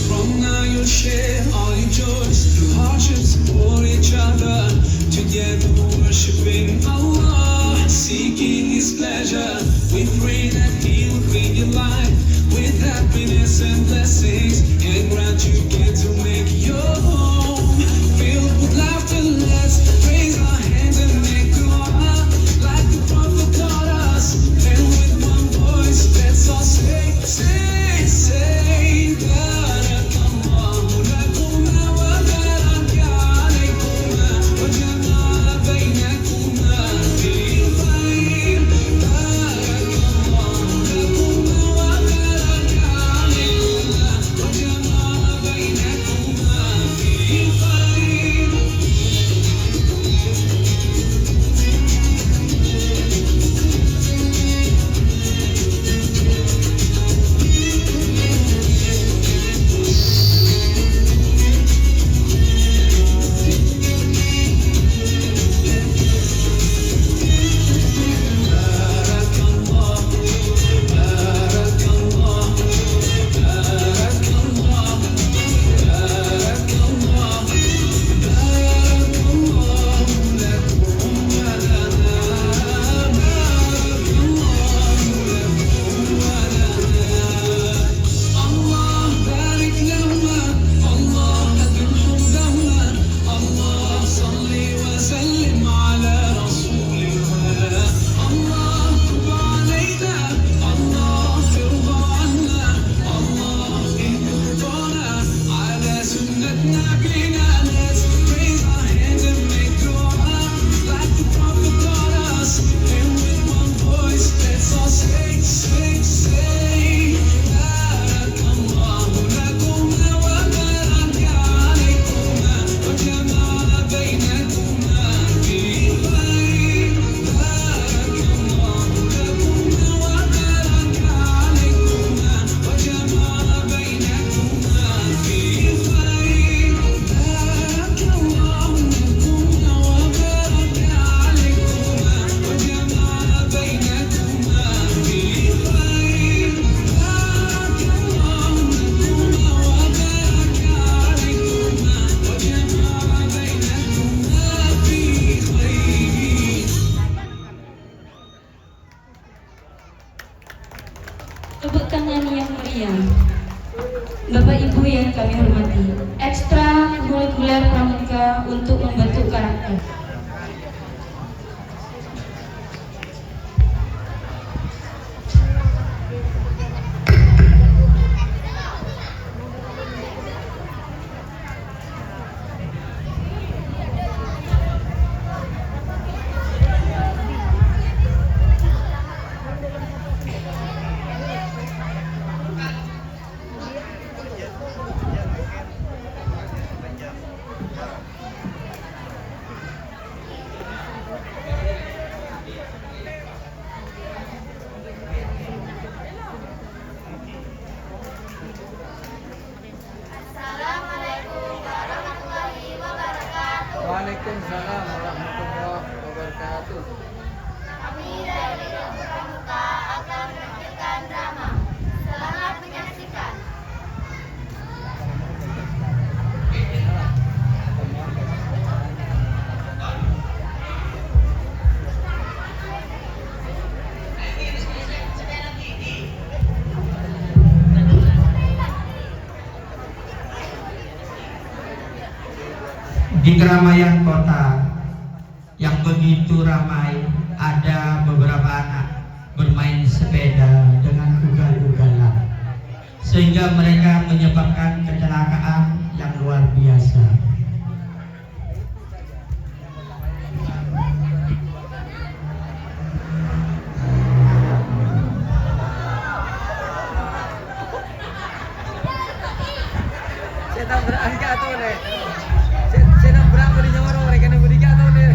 From now you'll share all your joys, through hardships, support each other. Together worshiping Allah, seeking His pleasure. We pray that He will fill your life with happiness and blessings, and grant you get to make your home filled with laughter. Let's raise our hands and make dua like the Prophet taught us. And with one voice, let's all say, say, say, Barakallahu lakuma wa baraka alaykuma wa jama'a baynakuma bil khair. Barakallahu lakuma wa baraka alaykuma wa jama'a baynakuma bil khair. Allah barik lahuma, Allah adhimhum dahuma, Allah salli wa sallim ala rasulillah. Allah tub alayna, Allah firda anna, Allah ihdina ala sunnat nabina. Let's raise our hands and make dua like the Prophet taught us. And with one voice, let's all say, say, say, Barakallahu lakuma wa baraka alaykuma wa jama'a baynakuma bil khair. Barakallahu lakuma wa baraka alaykuma wa jama'a baynakuma bil khair. Barakallahu lakuma wa baraka alaykuma wa jama'a baynakuma bil khair. Barakallahu lakuma wa baraka alaykuma wa jama'a baynakuma bil khair. Tepuk tangan yang meriah. Bapak Ibu yang kami hormati, ekstra kurikuler pramuka untuk membentuk karakter. Waalaikumsalam warahmatullahi wabarakatuh. Kami dari Kelompok Pramuka akan menampilkan drama. Selamat menyaksikan. Di keramaian kota yang begitu ramai, ada beberapa anak bermain sepeda dengan ugal-ugalan sehingga mereka menyebabkan kecelakaan yang luar biasa. Saya berang ka to le. Saya berang beri nyoro mereka ni beri ka to le.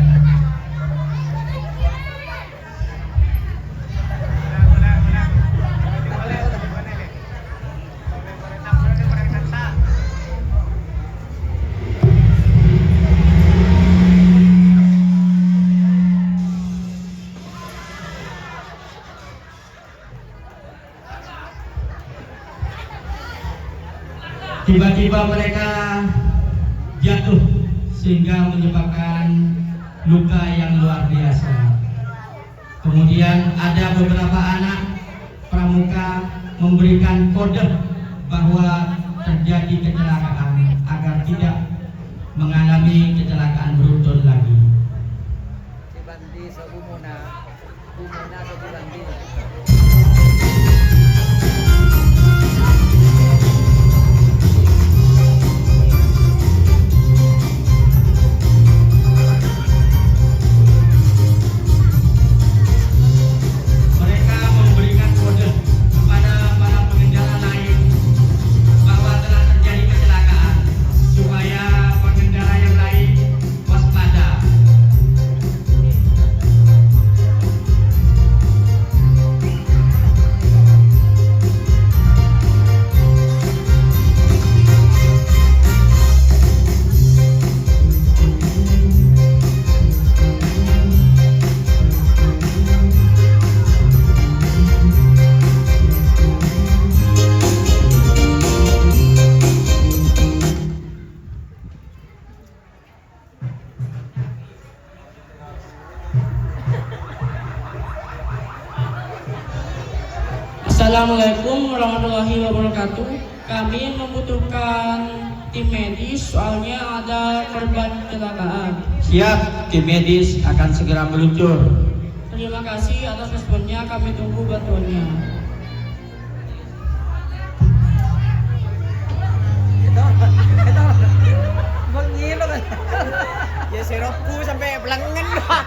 Tiba-tiba mereka jatuh sehingga menyebabkan luka yang luar biasa. Kemudian ada beberapa anak pramuka memberikan kode bahwa terjadi kecelakaan agar tidak mengalami kecelakaan beruntun lagi. Bandi sa umuna sa bandi. Assalamualaikum warahmatullahi wabarakatuh. Kami membutuhkan tim medis soalnya ada korban kecelakaan. Siap, tim medis akan segera meluncur. Terima kasih atas responnya, kami tunggu bantuannya. Ito. Mangilo kan. Ya siropku sampai belangan dah.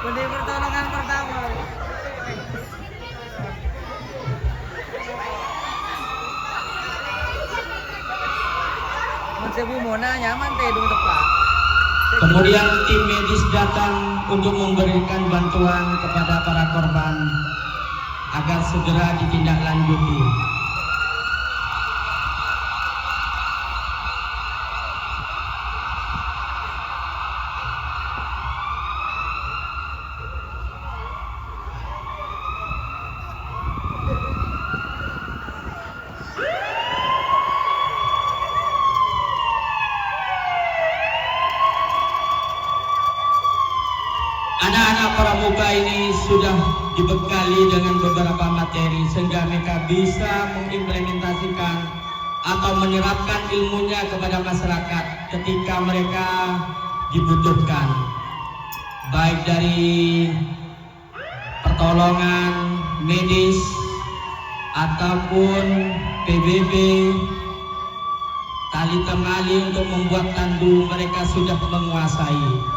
Kundi pertolongan pertama. Sebu Mona nyaman teh dulu tepat. Kemudian tim medis datang untuk memberikan bantuan kepada para korban agar segera ditindaklanjuti. Anak-anak pramuka ini sudah dibekali dengan beberapa materi sehingga mereka bisa mengimplementasikan atau menyerapkan ilmunya kepada masyarakat ketika mereka dibutuhkan, baik dari pertolongan medis ataupun PBB, tali temali untuk membuat tandu mereka sudah menguasai.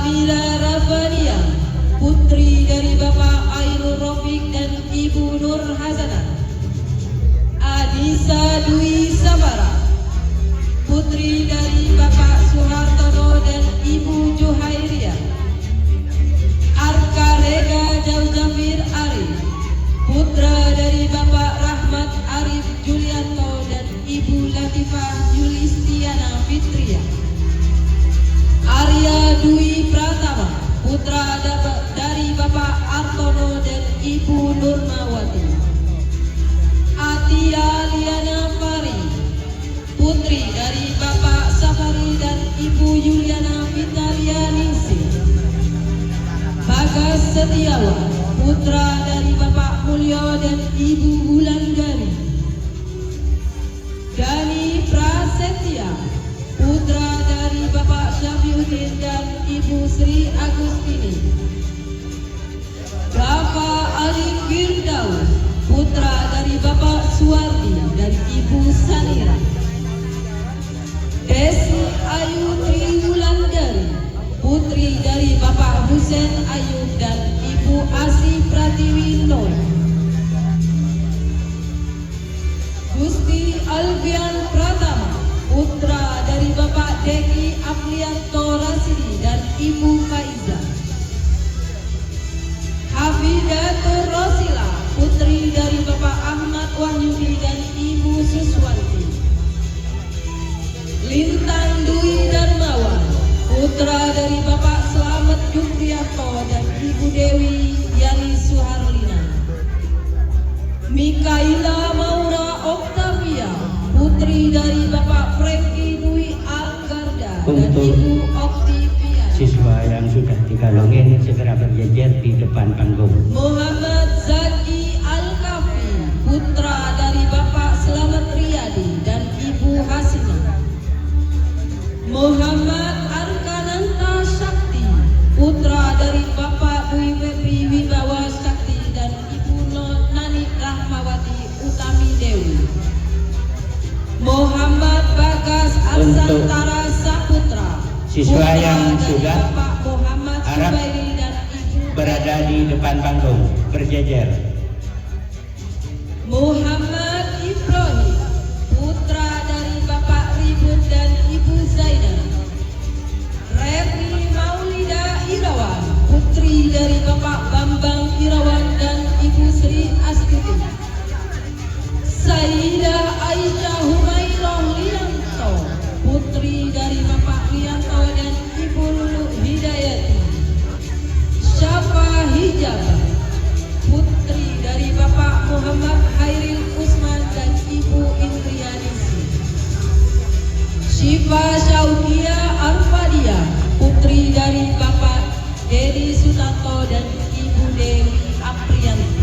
Amira Rafania, putri dari Bapak Ainul Rafiq dan Ibu Nur Hasanah. Adisa Dwi Sabara, putri dari Bapak Suhartono dan Ibu Juhairia. Arka Rega Jauzafir Arif, putra dari Bapak Rahmat Arif Julianto dan Ibu Latifah Yulistiana Fitria. Arya Dwi Pratama, putra dari Bapak Artono dan Ibu Nurmawati. Atia Liana Fari, putri dari Bapak Safari dan Ibu Yuliana Vitalia Ningsih. Bagas Setiawan, putra dari Bapak Mulyo dan Ibu Wulandari. Dani Prasetya, putra dari Bapak Syafiuddin dan Ibu Sri Agustini. Bapak Ali Firdaus, putra dari Bapak Suwardi dan Ibu Sanira. Desi Ayu Triwulandari, putri dari Bapak Husein Ayub dan Ibu Asih Pratiwi Nur. Gusti Alfian Pratama, putra dari Bapak Deki Aprianto Rasidi dan Ibu Faiza. Hafidatur Rosila, putri dari Bapak Ahmad Wahyudi dan Ibu Suswanti. Lintang Dwi Darmawan, putra dari Bapak Slamet Jumrianto dan Ibu Dewi Yani Suharlina. Mikaila Maura Oktavia, putri dari Bapak Franky Dwi Algarda dan Ibu Oktivia. Siswa yang sudah dikalungin segera berjejer di depan panggung. Muhammad Zaki Al-Kafi, putra dari Bapak Selamat Riyadi dan Ibu Hasinah. Muhammad Arkananta Sakti, putra dari Bapak Dwi Febri Wibawa Sakti dan Ibu Nani Rahmawati Utami Dewi. Muhammad Bagas Arsantara Saputra, siswa yang sudah harap berada di depan panggung berjejer. Muhammad Ibrahim, putra dari Bapak Ribut dan Ibu Zainab. Repri Maulida Irawan, putri dari Bapak Bambang Irawan dan Ibu Sri Astuti. Sayyidah Aisyah Humairah Lianto, putri dari Bapak Lianto dan Ibu Lulu Hidayati. Syafa Hijab, putri dari Bapak Muhammad Hairil Usman dan Ibu Indriyanisi. Syifa Syaukia Arfadia, putri dari Bapak Dedi Sutanto dan Ibu Dewi Aprianti.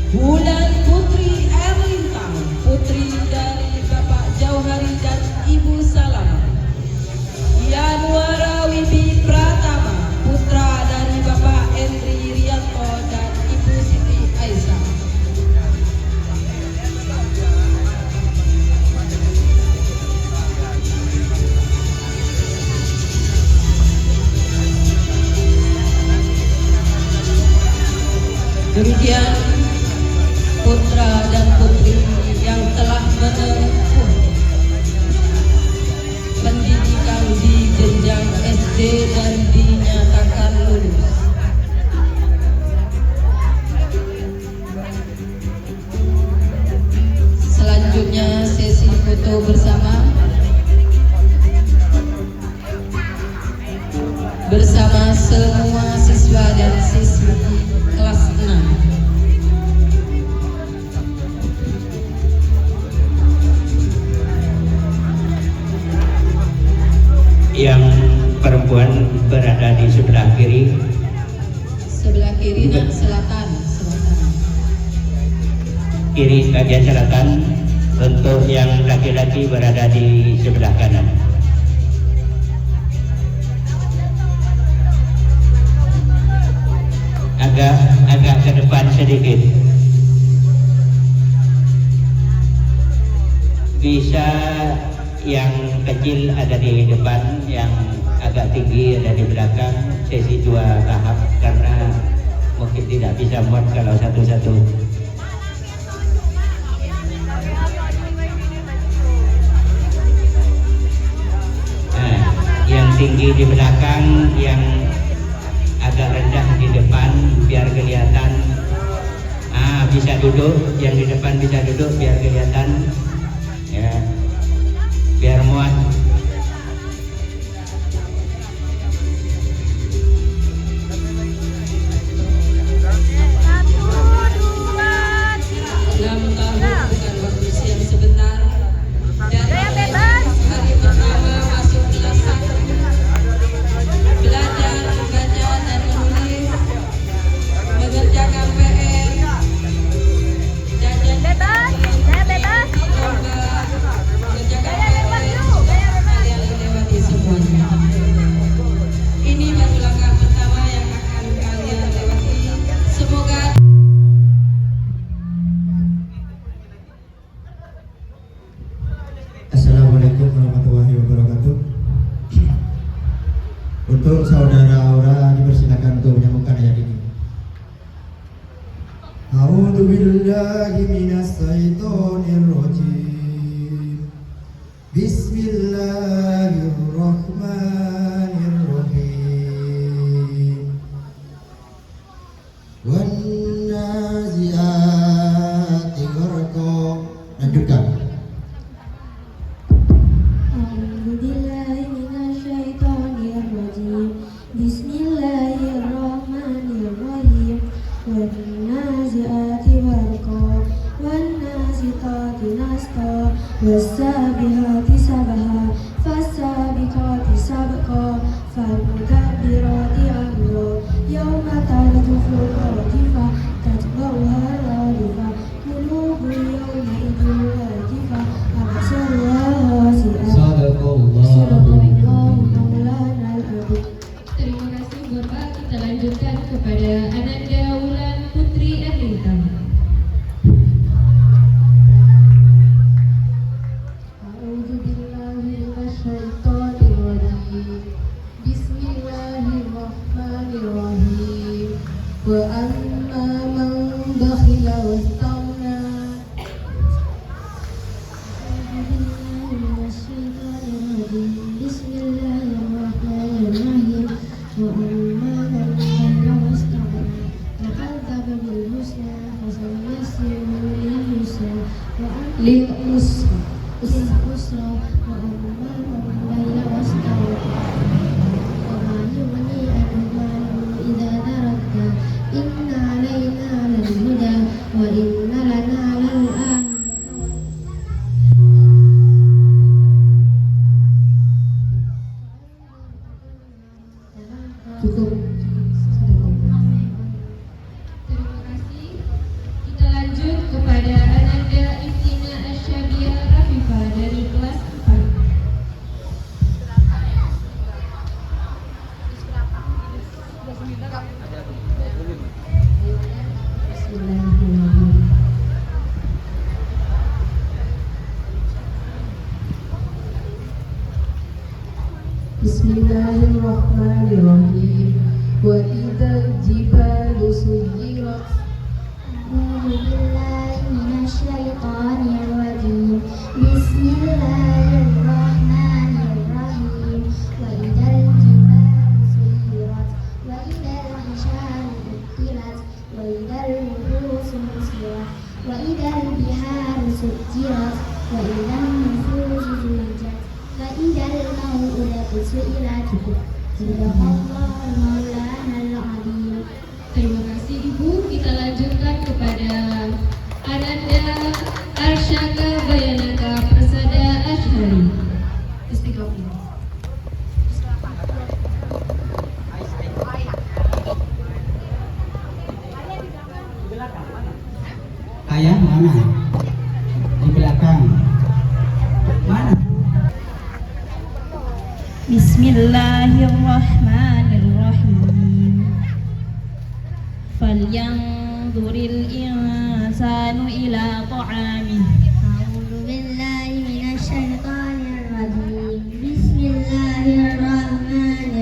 Bulan Putri Erlintang, putri dari Bapak Jauhari dan Ibu Salam. Yanuara Wibi Pratama, putra dari Bapak Endri Rianto dan Ibu Siti Aisyah. Demikian putra dan putri yang telah menempuh pendidikan di jenjang SD dan dinyatakan lulus. Selanjutnya sesi foto bersama semua siswa dan siswi kelas 6. Yang perempuan berada di sebelah kiri. Sebelah kiri dan selatan. Kiri bagian selatan. Untuk yang laki-laki berada di sebelah kanan. Agak ke depan sedikit. Bisa yang kecil ada di depan, yang agak agak tinggi ada di belakang, sesi 2 tahap karena mungkin tidak bisa muat kalau satu-satu. Nah, yang tinggi di belakang, yang agak rendah di depan biar kelihatan. Bisa duduk, yang di depan bisa duduk biar kelihatan, ya, biar muat. Assalamualaikum warahmatullahi wabarakatuh. Untuk saudara Aura dipersilakan untuk menyambungkan ayat ini. A'udzu billahi minas syaitonir rajim. Bismillahirrahmanirrahim. Wan nazi'ati gharqa. Lanjutkan. Bismillahirrahmanirrahim. Wan-nazi'ati gharqa, wan-nasitati nasqa, was-sabihati sabha, fas-sabiqati sabqa, fal-mudabbirati amra, yawma tarjufu rajifah, tatba'uha radifa, qulubu yawma idhin wajifah, absaruha khasi'ah. Sadaqallahu maulana al-azim. Terima kasih Bapak. Kita lanjutkan kepada Ananda Wulan Putri Erlintang. A'udzu billahi minasyaitonir rajim. Bismillahirrahmanirrahim. Wa amma man bakhila wastaghna. A'udzu billahi minasyaitonir rajim. Bismillahirrahmanirrahim. Wa amma man bakhila wastaghna. Laqad bil husna fasanuyassiruhu lil yusra wa lil usra wa amma man bakhila wastaghna. Wa ma yughni anhu maluhu idza tarakta. Inna alaina lal huda wa inna lana lal akhirah. Cukup. Terima kasih. Kita lanjut kepada Ananda Iftina Asyabia Rafifa dari kelas 4. Bismillahirrahmanirrahim. Bismillahirrahmanirrahim. Wa idzal jibalu suyirat. A'udzu billahi minasyaitonir rajim. Bismillahirrahmanirrahim. Wa idzal jibalu suyirat. Wa idzal hisharu uttilat. Wa idzal wuhusu musirat. Wa idzal biharu sujirat. Wa idzal nufusu zulijat. Wa idzal mau'udatu su'ilat. Sadaqallahu maulana al-azim. Terima kasih Ibu. Kita lanjutkan kepada Ananda Arsyaka Bayanaka Persada Ashari. Istiqomah. Ayah mana? Di belakang. Mana? Bismillahirrahmanirrahim. Falyanzuril insanu ila ta'amih. A'udzu billahi minasyaitonir rajim. Bismillahirrahmanirrahim.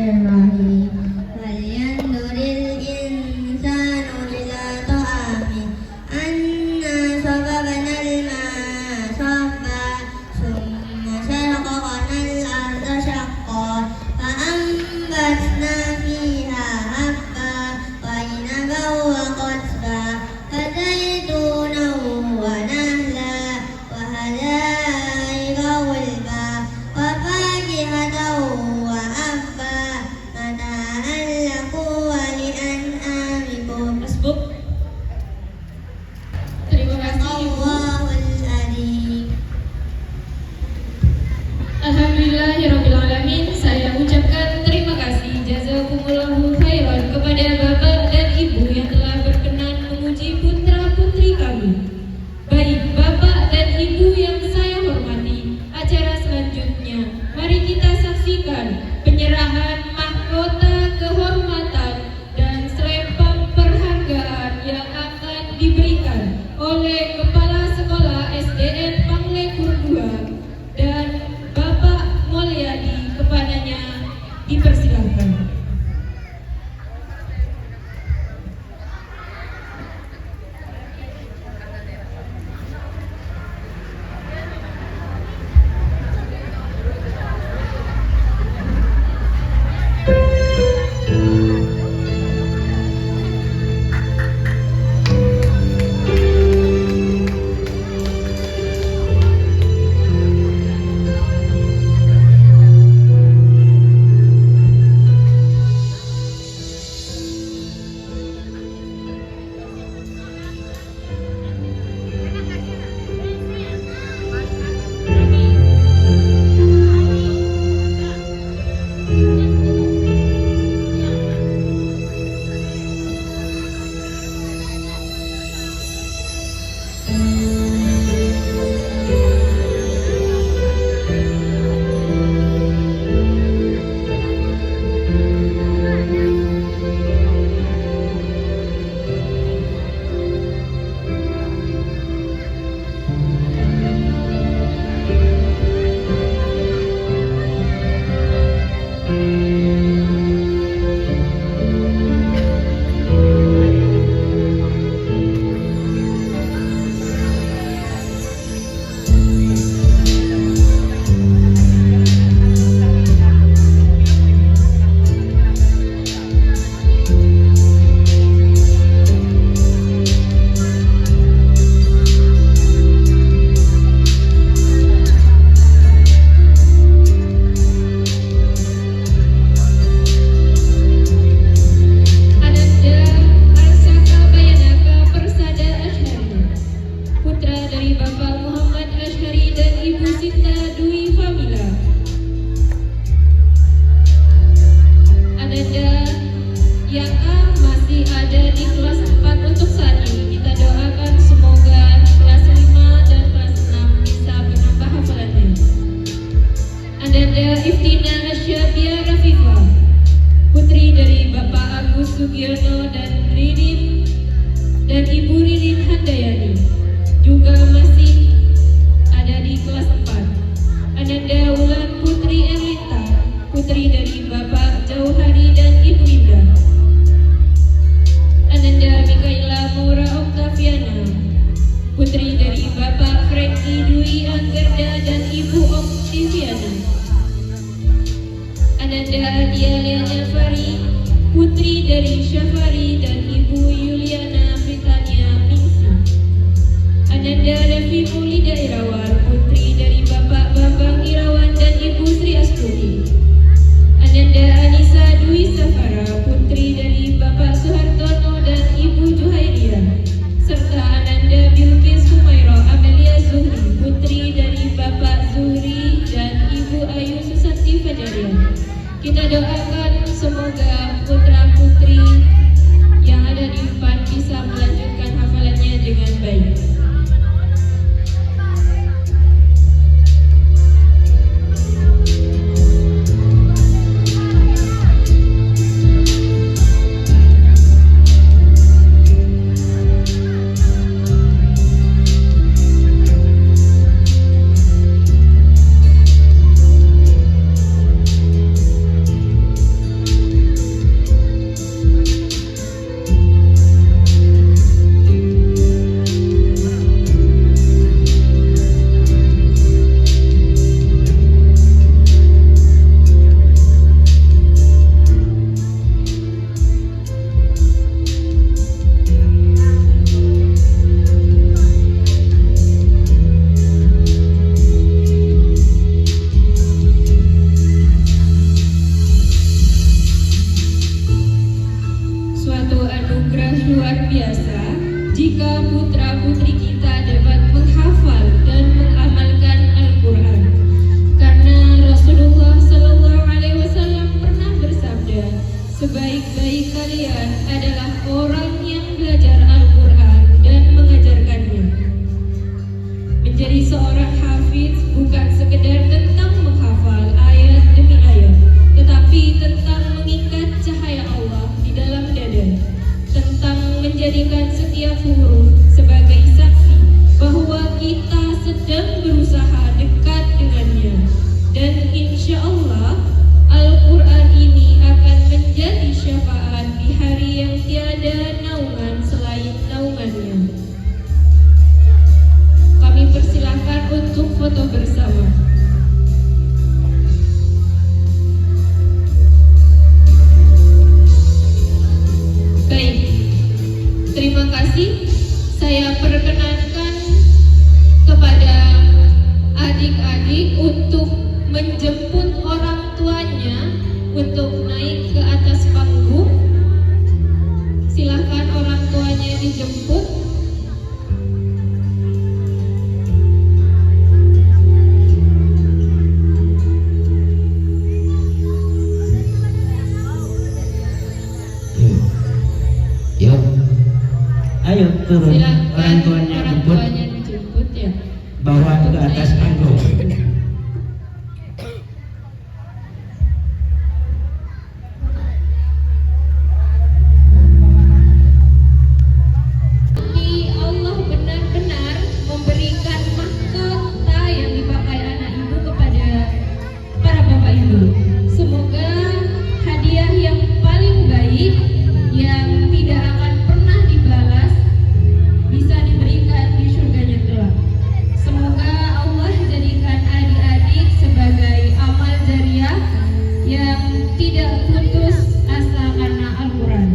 penyerahan mahkota kehormatan dan selempang penghargaan yang akan diberikan oleh Kepala Sekolah SDN Panglekur 2 dan Bapak Mulyadi kepadanya dipersilakan. Sugiono dan Ridin dan Ibu Ridin Handayani juga masih ada di kelas 4. Ananda Wulan Putri Erlita, putri dari Bapak Jauhari dan Ibu Indah. Ananda Mikaela Maura Oktaviana, putri dari Bapak Franky Dwi Anggerda dan Ibu Oktiviana. Ananda Adia Liana Fari, putri dari Syafari dan Ibu Yuliana Britania Ningsi. Ananda Devi Maulida Irawan, putri dari Bapak Bambang Irawan dan Ibu Sri Astuti. Ananda Anissa Dwi Safara, putri dari Bapak Suhartono dan Ibu Juhairia. Serta Ananda Bilqis Humairo Amelia Zuhri, putri dari Bapak Zuhri dan Ibu Ayu Susanti Fajaria. Kita doakan semoga putra-putri yang ada di depan bisa melanjutkan hafalannya dengan baik. Luar biasa jika putra-putri kita dapat menghafal dan mengamalkan Al-Quran, karena Rasulullah SAW pernah bersabda, sebaik-baik kalian adalah orang yang belajar Al-Quran dan mengajarkannya. Menjadi seorang hafiz bukan sekedar tentang menghafal ayat demi ayat, tetapi untuk naik ke atas panggung. Silahkan orang tuanya dijemput. Yuk, ayo turun. Silahkan Orang tuanya jemput, dijemput ya. bawa ke atas panggung. Allah benar-benar memberikan mahkota yang dipakai anak ibu kepada para bapak ibu. Semoga hadiah yang paling baik yang tidak akan pernah dibalas bisa diberikan di surganya kelak. Semoga Allah jadikan adik-adik sebagai amal jariah yang tidak putus asa karena Al-Quran.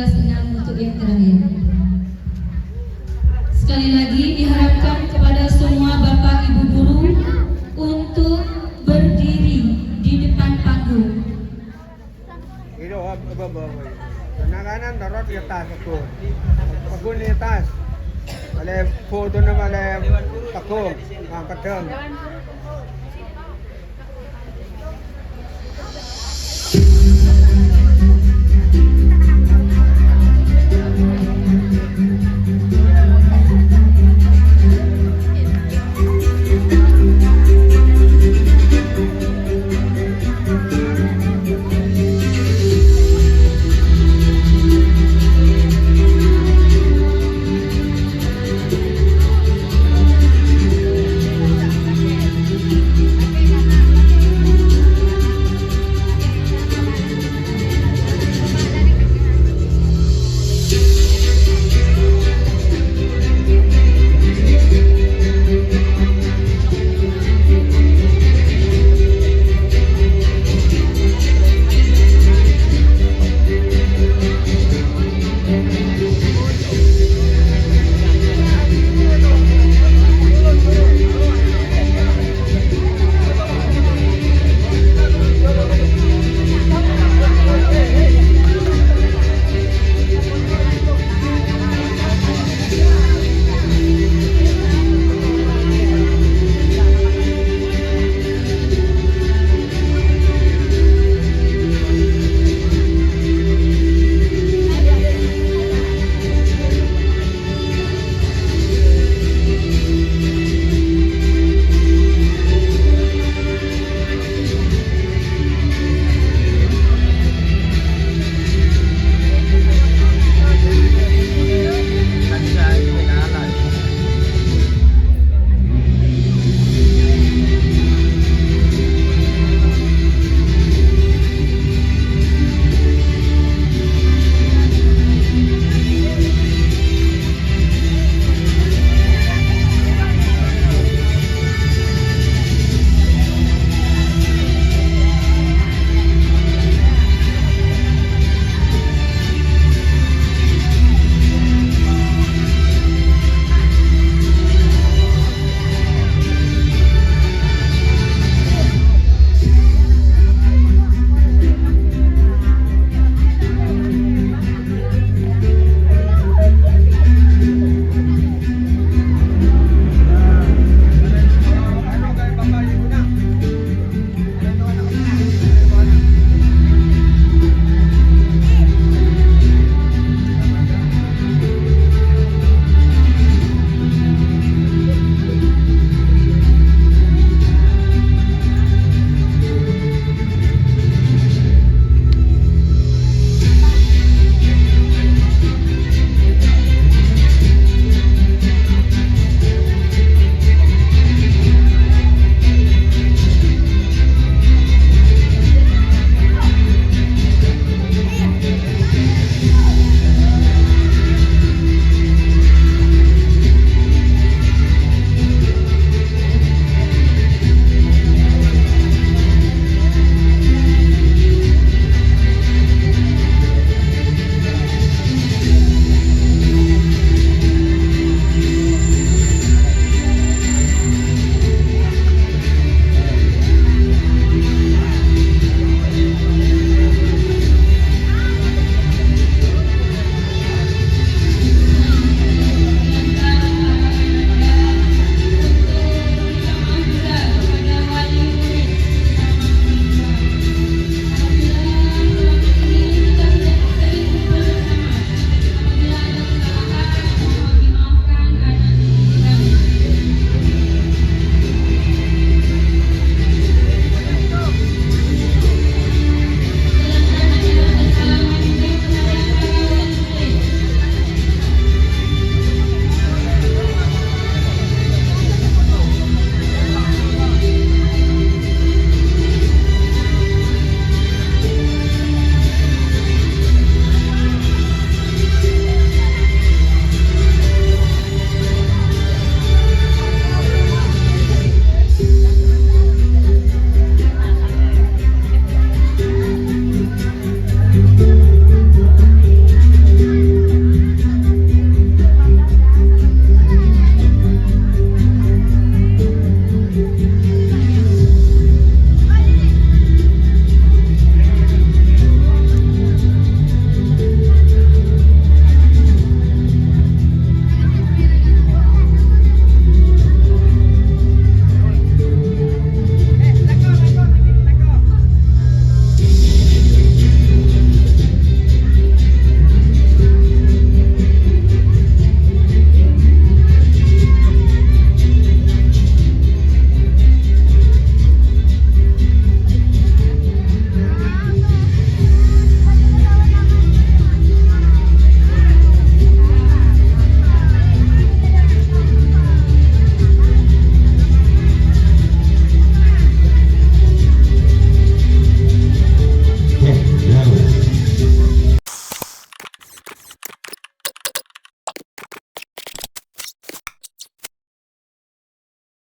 kelas 6 untuk yang terakhir. Sekali lagi diharapkan kepada semua Bapak Ibu guru untuk berdiri di depan panggung. Itu apa? Kanan taruh di atas panggung di atas. Oleh foto nama oleh panggung, pedang.